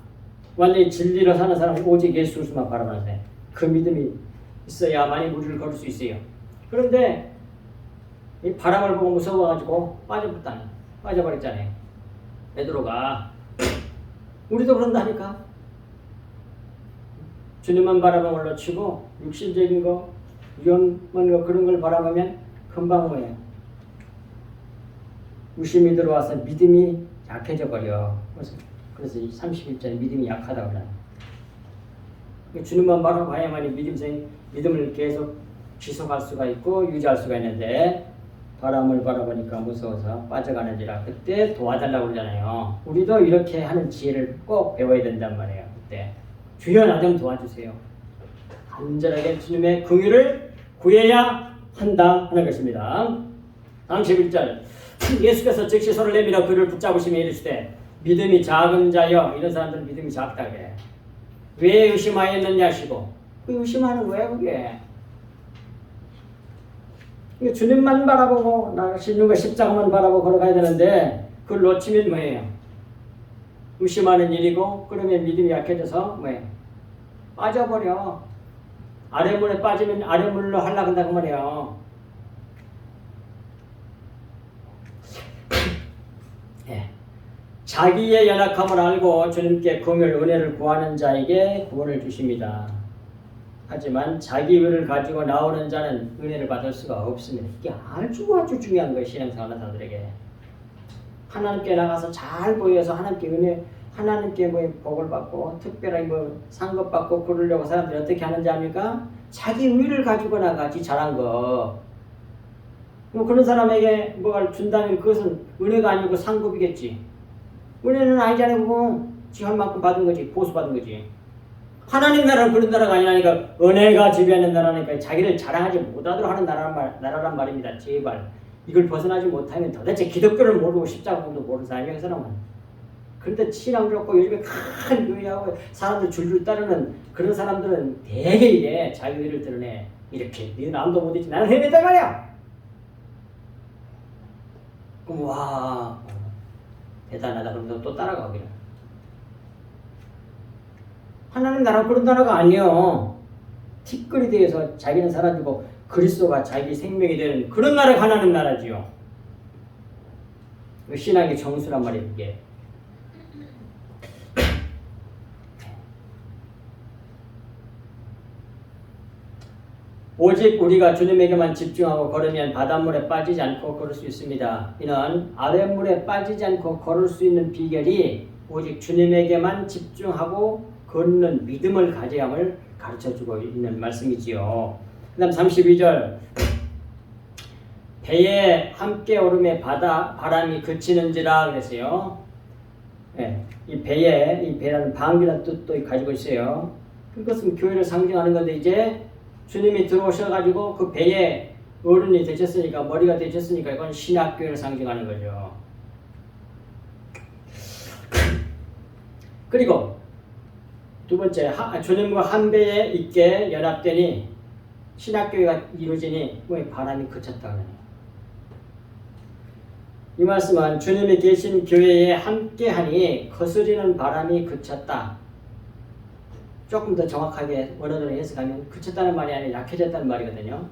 완전히 진리로 사는 사람은 오직 예수 그리스도만 바라보는 사람. 그 믿음이 있어야만이 우리를 걸을 수 있어요. 그런데 이 바람을 보고 무서워가지고 빠져버렸잖아요. 베드로가 우리도 그런다니까. 주님만 바라보면 놓치고 육신적인 거, 위험한 거 그런 걸 바라보면 금방 뭐예요? 의심이 들어와서 믿음이 약해져 버려. 그래서 31절에 믿음이 약하다고 그래요. 주님만 바라봐야만이 믿음을 계속 지속할 수가 있고 유지할 수가 있는데 바람을 바라보니까 무서워서 빠져가는지라 그때 도와달라고 그러잖아요. 우리도 이렇게 하는 지혜를 꼭 배워야 된단 말이에요. 그때 주여 나 좀 도와주세요. 간절하게 주님의 긍휼을 구해야 한다 하는 것입니다. 31절 예수께서 즉시 손을 내밀어 그를 붙잡으시며 이르시되 믿음이 작은 자여. 이런 사람들은 믿음이 작다 그래. 왜 의심하였느냐 하시고 그 의심하는 거야 그게. 주님만 바라보고 나가시는 거 십자가만 바라보고 걸어가야 되는데 그걸 놓치면 뭐예요? 의심하는 일이고 그러면 믿음이 약해져서 뭐예요? 빠져버려. 아래물에 빠지면 아래물로 하려고 한다고 말이에요. 예. 자기의 연약함을 알고 주님께 긍휼 은혜를 구하는 자에게 구원을 주십니다. 하지만 자기 의를 가지고 나오는 자는 은혜를 받을 수가 없습니다. 이게 아주 중요한 거예요. 신앙생활하는 사람들에게. 하나님께 나가서 잘 보여서 하나님께 은혜, 하나님께 뭐 복을 받고 특별하게 뭐 상급 받고 그러려고 사람들이 어떻게 하는지 압니까? 자기 의를 가지고 나가지 잘한 거. 뭐 그런 사람에게 뭐가 준다면 그것은 은혜가 아니고 상급이겠지. 은혜는 아니잖아요. 그거 지할 만큼 받은 거지. 보수 받은 거지. 하나님 나라는 그런 나라가 아니라니까 은혜가 지배하는 나라니까 자기를 자랑하지 못하도록 하는 나라란 말입니다. 제발 이걸 벗어나지 못하면 도대체 기독교를 모르고 십자가도 모르는 사람이야. 그 사람은. 그런데 신앙 좋고 요즘에 큰 교회하고 사람들 줄줄 따르는 그런 사람들은 되게 이래 자기 의를 드러내. 이렇게 너는 아무도 못했지 나는 해냈단 말이야. 그럼 와 대단하다. 그러면 또 따라가기를. 하나님 나라 그런 나라가 아니에요. 티끌이 되어서 자기는 사라지고 그리스도가 자기 생명이 되는 그런 나라가 하나님 나라지요. 신앙의 정수란 말이에요. 이게. 오직 우리가 주님에게만 집중하고 걸으면 바닷물에 빠지지 않고 걸을 수 있습니다. 이는 아랫물에 빠지지 않고 걸을 수 있는 비결이 오직 주님에게만 집중하고 걷는 믿음을 가져야 함을 가르쳐주고 있는 말씀이지요. 그 다음 32절 배에 함께 오름에 바람이 그치는지라 그랬어요. 네, 이 배에 이 배라는 방귀라는 뜻도 가지고 있어요. 그것은 교회를 상징하는 건데 이제 주님이 들어오셔가지고 그 배에 어른이 되셨으니까 머리가 되셨으니까 이건 신학교회를 상징하는 거죠. 그리고 두 번째 주님과 한 배에 있게 연합되니 신학교회가 이루어지니 바람이 그쳤다 그러네요. 이 말씀은 주님이 계신 교회에 함께하니 거스리는 바람이 그쳤다. 조금 더 정확하게 원어대로 해석하면 그쳤다는 말이 아니라 약해졌다는 말이거든요.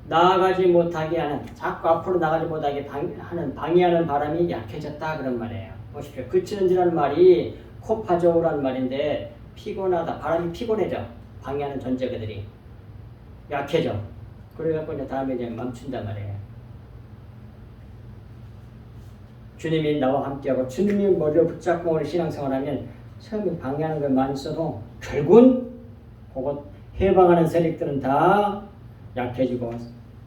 나아가지 못하게 하는 자꾸 앞으로 나가지 못하게 하는 방해하는 바람이 약해졌다 그런 말이에요. 보십시오. 그치는지라는 말이 코파조우라는 말인데 피곤하다. 바람이 피곤해져. 방해하는 존재들이 약해져. 그래갖고 이제 다음에 이제 멈춘단 말이에요. 주님이 나와 함께하고 주님이 머리를 붙잡고 우리 신앙생활하면 처음에 방해하는 걸 많이 써도 결국은 그것 해방하는 세력들은 다 약해지고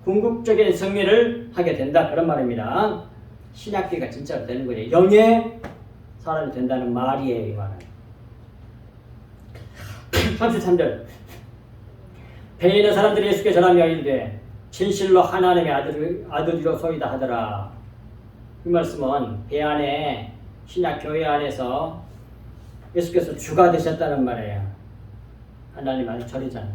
궁극적인 승리를 하게 된다 그런 말입니다. 신학교가 진짜로 되는 거예요. 영의 사람이 된다는 말이에요. 이 말은. 33절 배에 있는 사람들이 예수께 전하며 이르되 진실로 하나님의 아들이로소이다 하더라. 이 말씀은 배 안에 신약 교회 안에서 예수께서 주가 되셨다는 말이에요. 하나님 아들 절이잖아요.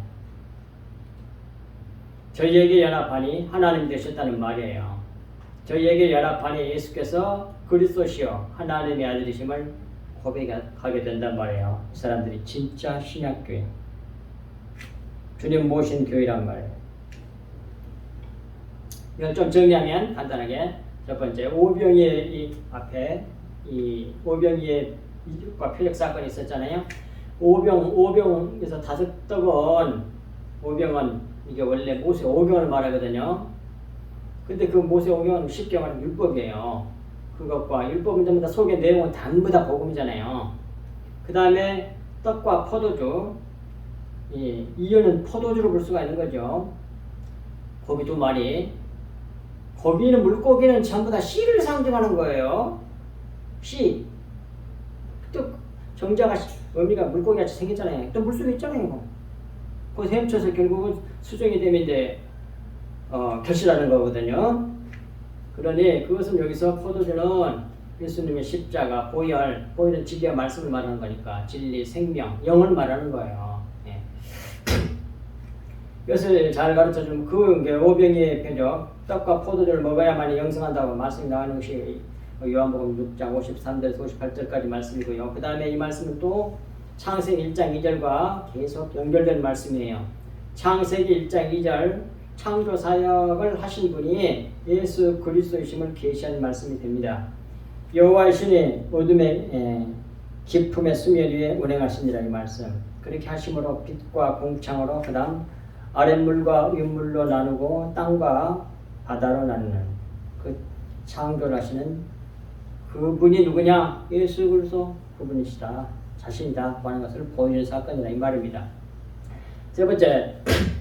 저희에게 연합하니 하나님 되셨다는 말이에요. 저희에게 연합하니 예수께서 그리스도시요 하나님의 아들이심을 고백하게 된단 말이에요. 이 사람들이 진짜 신약교회, 주님 모신 교회란 말이에요. 이걸 좀 정리하면 간단하게 첫 번째 오병이의 이 앞에 이 오병이의 이적과 표적 사건이 있었잖아요. 오병에서 5떡은 오병은 이게 원래 모세 오병을 말하거든요. 근데 그 모세 오병은 쉽게 말하면 율법이에요. 그것과 율법은 전부 다 속의 내용은 전부 다 복음이잖아요. 그 다음에 떡과 포도주, 이유는 포도주로 볼 수가 있는 거죠. 고기 2마리. 고기는 물고기는 전부 다 씨를 상징하는 거예요. 씨. 또 정자가 어미가 물고기같이 생겼잖아요. 또 물속에 있잖아요. 그거 헤엄쳐서 결국은 수정이 되면 이제 결실하는 거거든요. 그러니 그것은 여기서 포도주는 예수님의 십자가, 보혈은 진리와 말씀을 말하는 거니까 진리, 생명, 영을 말하는 거예요. 예. 이것을 잘 가르쳐주면 그 오병이의 표적, 떡과 포도주를 먹어야만 영생한다고 말씀이 나가는 것이 요한복음 6장 53절에서 58절까지 말씀이고요. 그 다음에 이 말씀은 또 창세기 1장 2절과 계속 연결된 말씀이에요. 창세기 1장 2절 창조 사역을 하신 분이 예수 그리스도이심을 계시한 말씀이 됩니다. 여호와의 신이 어둠의 깊음의 수면 위에 운행하시니라 이 말씀. 그렇게 하심으로 빛과 공창으로 그 다음 아랫물과 윗물로 나누고 땅과 바다로 나누는 그 창조를 하시는 그분이 누구냐? 예수 그리스도 그분이시다. 자신이다. 하는 것을 보여주는 사건이다. 이 말입니다. 세 번째,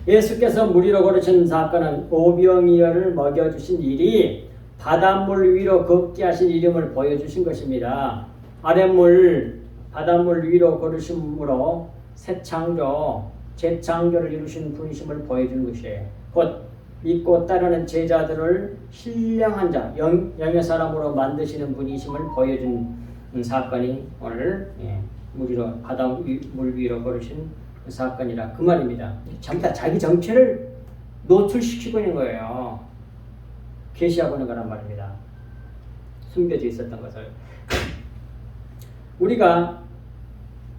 예수께서 물 위로 걸으신 사건은 오병이어를 먹여주신 일이 바닷물 위로 걷게 하신 이름을 보여주신 것입니다. 아랫물, 바닷물 위로 걸으심으로 새 창조, 재창조를 이루신 분이심을 보여주는 것이에요. 곧 믿고 따르는 제자들을 신령한 자, 영의 사람으로 만드시는 분이심을 보여준 사건이 오늘 물 위로, 바닷물 위로 걸으신 그 사건이라 그 말입니다. 전부 다 자기 정체를 노출시키고 있는 거예요. 계시하고 있는 거란 말입니다. 숨겨져 있었던 것을. 우리가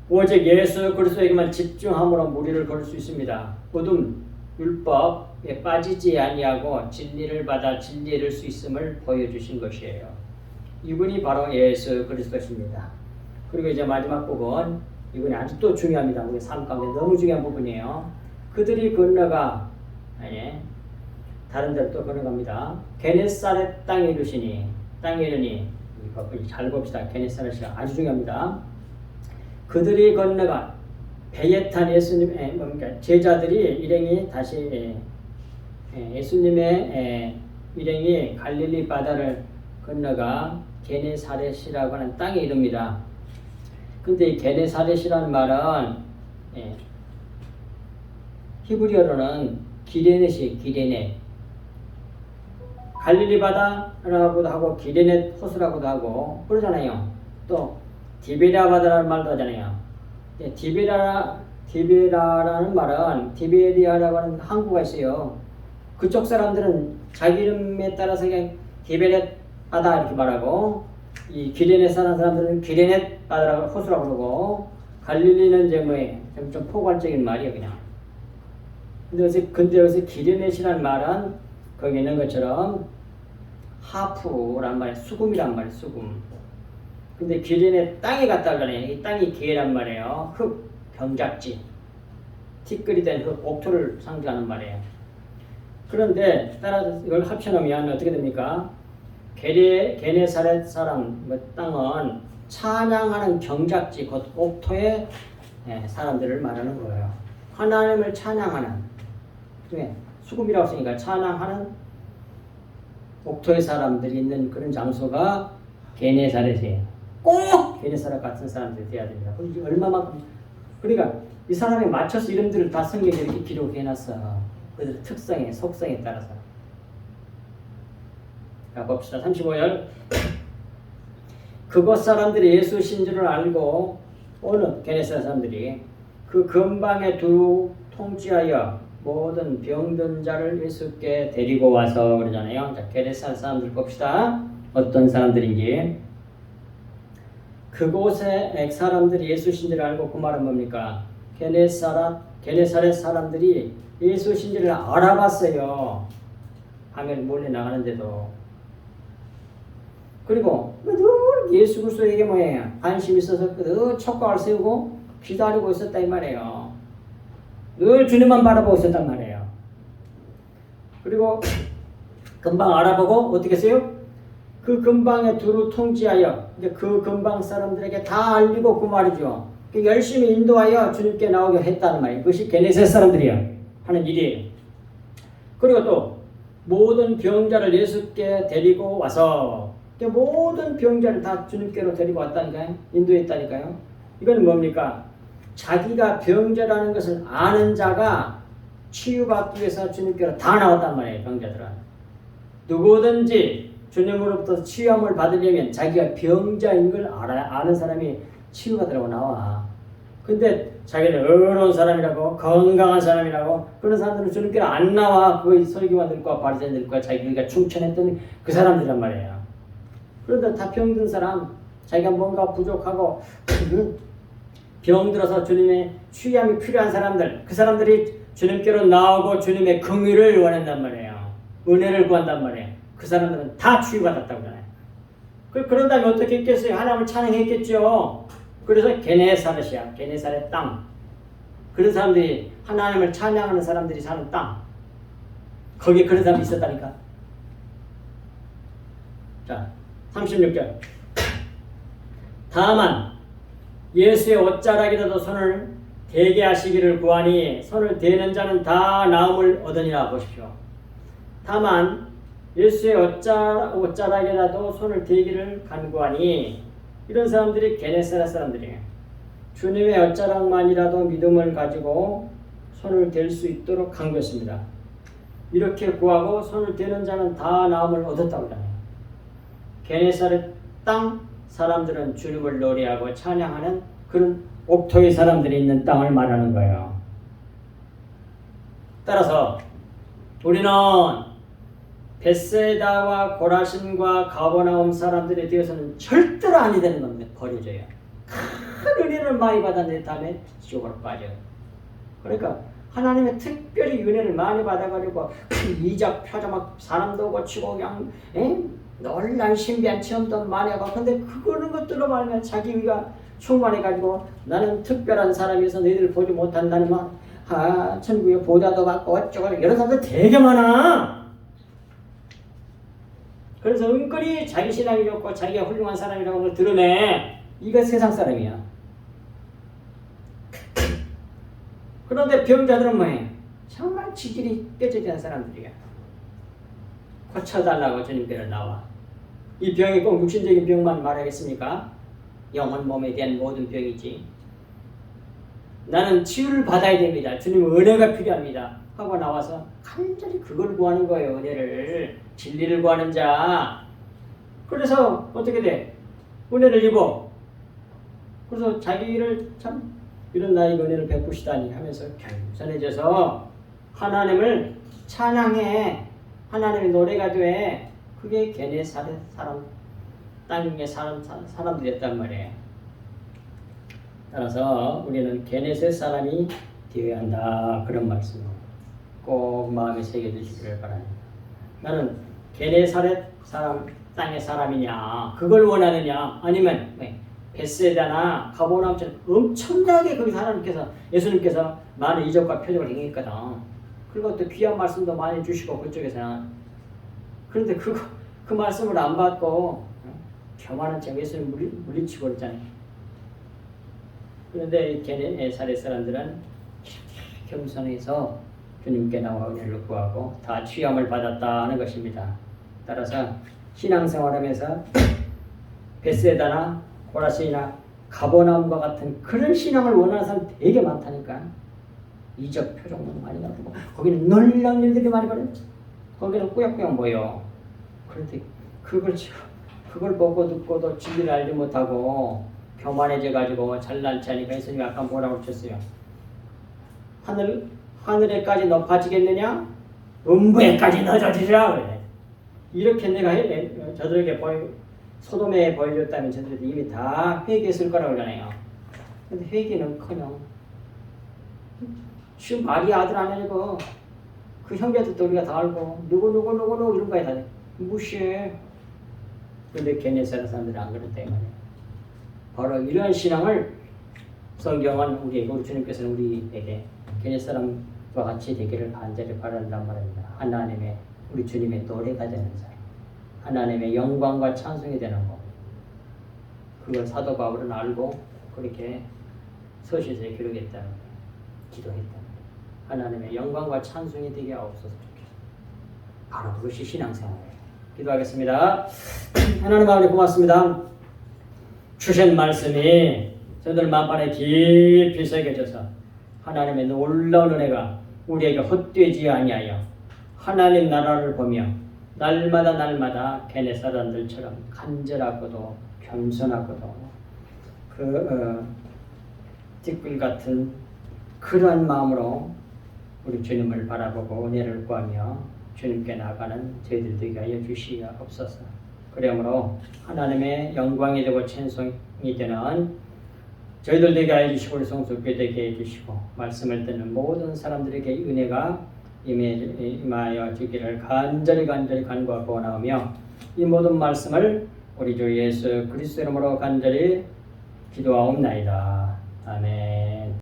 오직 예수 그리스도에게만 집중함으로 무리를 걸을 수 있습니다. 어둠, 율법에 빠지지 아니하고 진리를 받아 진리에 이를 수 있음을 보여주신 것이에요. 이분이 바로 예수 그리스도십니다. 그리고 이제 마지막 부분, 이분이 아주 또 중요합니다. 우리 삶 가운데 너무 중요한 부분이에요. 그들이 건너가, 다른 데로 또 건너갑니다. 게네사렛 땅에 이르시니, 땅에 이르니, 이거 잘 봅시다. 게네사렛이 아주 중요합니다. 그들이 건너가 배에 탄 예수님의 제자들이 일행이 다시 예수님의 일행이 갈릴리 바다를 건너가 게네사렛이라고 하는 땅에 이릅니다. 근데 이 게네사렛이라는 말은 히브리어로는 기레넷이 기레넷, 갈릴리 바다라고도 하고 기레넷 호수라고도 하고 그러잖아요. 또 디베라 바다라는 말도 하잖아요. 디베라라는 말은 디베리아라고 하는 항구가 있어요. 그쪽 사람들은 자기 이름에 따라서 그냥 디베렛 바다 이렇게 말하고, 이 기레넷 사는 사람들은 기레넷 바다라고 호수라고 그러고, 갈릴리는 이제 좀 포괄적인 말이에요, 그냥. 근데 여기서 기레넷이라는 말은 거기 있는 것처럼 하프란 말이에요. 수금이란 말이에요, 수금. 근데 기린의 땅에 갔다 오잖아요. 이 땅이 기회란 말이에요. 흙, 병작지, 티끌이 된 흙, 옥토를 상징하는 말이에요. 그런데 따라서 이걸 합쳐놓으면 어떻게 됩니까? 게네사렛 사람 땅은 찬양하는 경작지, 곧 옥토의 사람들을 말하는 거예요. 하나님을 찬양하는, 수금이라고 했으니까 찬양하는 옥토의 사람들이 있는 그런 장소가 게네사렛이에요. 꼭 게네사렛 같은 사람들이 돼야 됩니다. 얼마만큼, 그러니까 이 사람에 맞춰서 이름들을 다 성경에 이렇게 기록해놨어. 그들 특성에, 속성에 따라서. 자, 봅시다. 35절. 그곳 사람들이 예수 신주를 알고 오는 게네사렛 사람들이 그 근방에 두루 통치하여 모든 병든 자를 예수께 데리고 와서 그러잖아요. 자, 게네사렛 사람들 봅시다. 어떤 사람들인지. 그곳에 사람들이 예수 신주를 알고, 그 말은 뭡니까? 게네사렛 사람들이 예수 신주를 알아봤어요. 밤에 몰래 나가는데도. 그리고 늘 예수 그리스도에게 관심이 있어서 늘 촉각을 세우고 기다리고 있었다 이 말이에요. 늘 주님만 바라보고 있었단 말이에요. 그리고 금방 알아보고 어떻게 했어요? 그 근방에 두루 통치하여, 그 근방 사람들에게 다 알리고 그 말이죠. 열심히 인도하여 주님께 나오게 했다는 말이에요. 그것이 게네사렛 사람들이요 하는 일이에요. 그리고 또 모든 병자를 예수께 데리고 와서, 모든 병자를 다 주님께로 데리고 왔다니까요. 인도했다니까요. 이건 뭡니까? 자기가 병자라는 것을 아는 자가 치유받기 위해서 주님께로 다 나왔단 말이에요. 병자들은 누구든지 주님으로부터 치유함을 받으려면 자기가 병자인 걸 아는 사람이 치유받으라고 나와. 근데 자기는 어려운 사람이라고 건강한 사람이라고 그런 사람들은 주님께로 안 나와. 그 서기관들과 바리새인들과 자기가 충천했던 그 사람들이란 말이에요. 그런데 다 병든 사람, 자기가 뭔가 부족하고 병들어서 주님의 취함이 필요한 사람들, 그 사람들이 주님께로 나오고 주님의 긍휼을 원한단 말이에요. 은혜를 구한단 말이에요. 그 사람들은 다 치유받았다고 하잖아요. 그런 다음에 어떻게 했겠어요? 하나님을 찬양했겠죠. 그래서 게네사렛이야. 게네사렛 땅. 그런 사람들이 하나님을 찬양하는 사람들이 사는 땅. 거기에 그런 사람이 있었다니까. 자, 36절. 다만 예수의 옷자락이라도 손을 대게 하시기를 구하니 손을 대는 자는 다 나음을 얻으니라. 보십시오. 다만 예수의 옷자락이라도 손을 대기를 간구하니 이런 사람들이 게네사렛 사람들이에요. 주님의 옷자락만이라도 믿음을 가지고 손을 댈 수 있도록 간구했습니다. 이렇게 구하고 손을 대는 자는 다 나음을 얻었다고 하잖아요. 게네사렛 땅 사람들은 주님을 노래하고 찬양하는 그런 옥토의 사람들이 있는 땅을 말하는 거예요. 따라서 우리는 벳세다와 고라신과 가버나움 사람들에 대해서는 절대로 아니 되는 겁니다. 버려져요. 큰 은혜를 많이 받았는데 다음에 지옥으로 빠져요. 그러니까 하나님의 특별히 은혜를 많이 받아가지고 이적 표적 사람도 고치고 그냥 놀란 신비한 체험도 많이 하고 근데 그거는 것들로 말하면 자기가 충만해가지고 나는 특별한 사람이어서 너희들 보지 못한다는 천국에 보좌도 받고 어쩌고 이런 사람들 되게 많아. 그래서 은근히 자기 신앙이 좋고 자기가 훌륭한 사람이라고 걸 드러내. 이거 세상 사람이야. 그런데 병자들은 뭐해? 정말 지질이 뼈저리한 사람들이야. 고쳐달라고 주님께로 나와. 이 병이 꼭 육신적인 병만 말하겠습니까? 영혼 몸에 대한 모든 병이지. 나는 치유를 받아야 됩니다. 주님의 은혜가 필요합니다. 하고 나와서 간절히 그걸 구하는 거예요. 은혜를. 진리를 구하는 자. 그래서 어떻게 돼? 은혜를 입어. 그래서 자기를 참 이런 나에게 은혜를 베푸시다니 하면서 겸손해져서 하나님을 찬양해. 하나님의 노래가 돼. 그게 게네사렛 사람, 땅의 사람들이었단 말이에요. 따라서 우리는 게네사렛 사람이 되어야 한다. 그런 말씀을 꼭 마음에 새겨두시기를 바랍니다. 나는 게네사렛 사람, 땅의 사람이냐, 그걸 원하느냐, 아니면 벳세다나 가버나움처럼 엄청나게 거기서 하나님께서 예수님께서 많은 이적과 표적을 행했거든. 그리고 또 귀한 말씀도 많이 주시고 그쪽에서는. 그런데 그 말씀을 안 받고 교만한 척 예수님 물리치고 그랬잖아요. 그런데 게네사렛 사람들은 겸손해서 주님께 나와 은혜를 구하고 다 취함을 받았다는 것입니다. 따라서 신앙생활하면서 벳세다나 고라신이나 가버나움과 같은 그런 신앙을 원하는 사람 되게 많다니까. 이적 표적만 많이 나오고 거기는 놀라운 일들이 많이 벌어요. 거기는 꾸역꾸역 모여. 그런데 그걸 보고 듣고도 진리를 알지 못하고 교만해져 가지고 잘난 체하니까 예수님이 아까 뭐라고 하셨어요? 하늘에까지 높아지겠느냐? 음부에까지 넣어지리라 그래. 이렇게 내가 저들에게 소돔에 보여줬다면 저들이 이미 다 회개했을 거라고 그러잖아요. 근데 회개는커녕 지금 마리아 아들 아니고 그 형제들도 우리가 다 알고 누구 이런 거에 다 무시해. 근데 게네사렛 사람들은 안 그랬다 이 말이에요. 바로 이러한 신앙을 성경은 우리 주님께서는 우리에게 게네사렛 사람과 같이 되기를 간절히 바란단 말입니다. 하나님의 우리 주님의 노래가 되는 사람, 하나님의 영광과 찬송이 되는 것. 그걸 사도 바울은 알고 그렇게 서신서에 기록했다는 거예요. 기도했다는 거예요. 하나님의 영광과 찬송이 되게 하옵소서. 바로 그것이 신앙생활이에요. 기도하겠습니다. 하나님 아버지 고맙습니다. 주신 말씀이 저들 만반에 깊이 새겨져서 하나님의 놀라운 은혜가 우리에게 헛되지 아니하여 하나님 나라를 보며 날마다 게네사렛 사람들처럼 간절하고도 겸손하고도 띠끌 같은 그러한 마음으로 우리 주님을 바라보고 은혜를 구하며 주님께 나가는 저희들 되게 하여 주시옵소서. 그러므로 하나님의 영광이 되고 찬송이 되는 저희들 되게 하여 주시고 우리 성수교회 되게 해주시고 말씀을 듣는 모든 사람들에게 은혜가 임하여 주기를 간절히 간구하고 원하오며 이 모든 말씀을 우리 주 예수 그리스도 이름으로 간절히 기도하옵나이다. 아멘.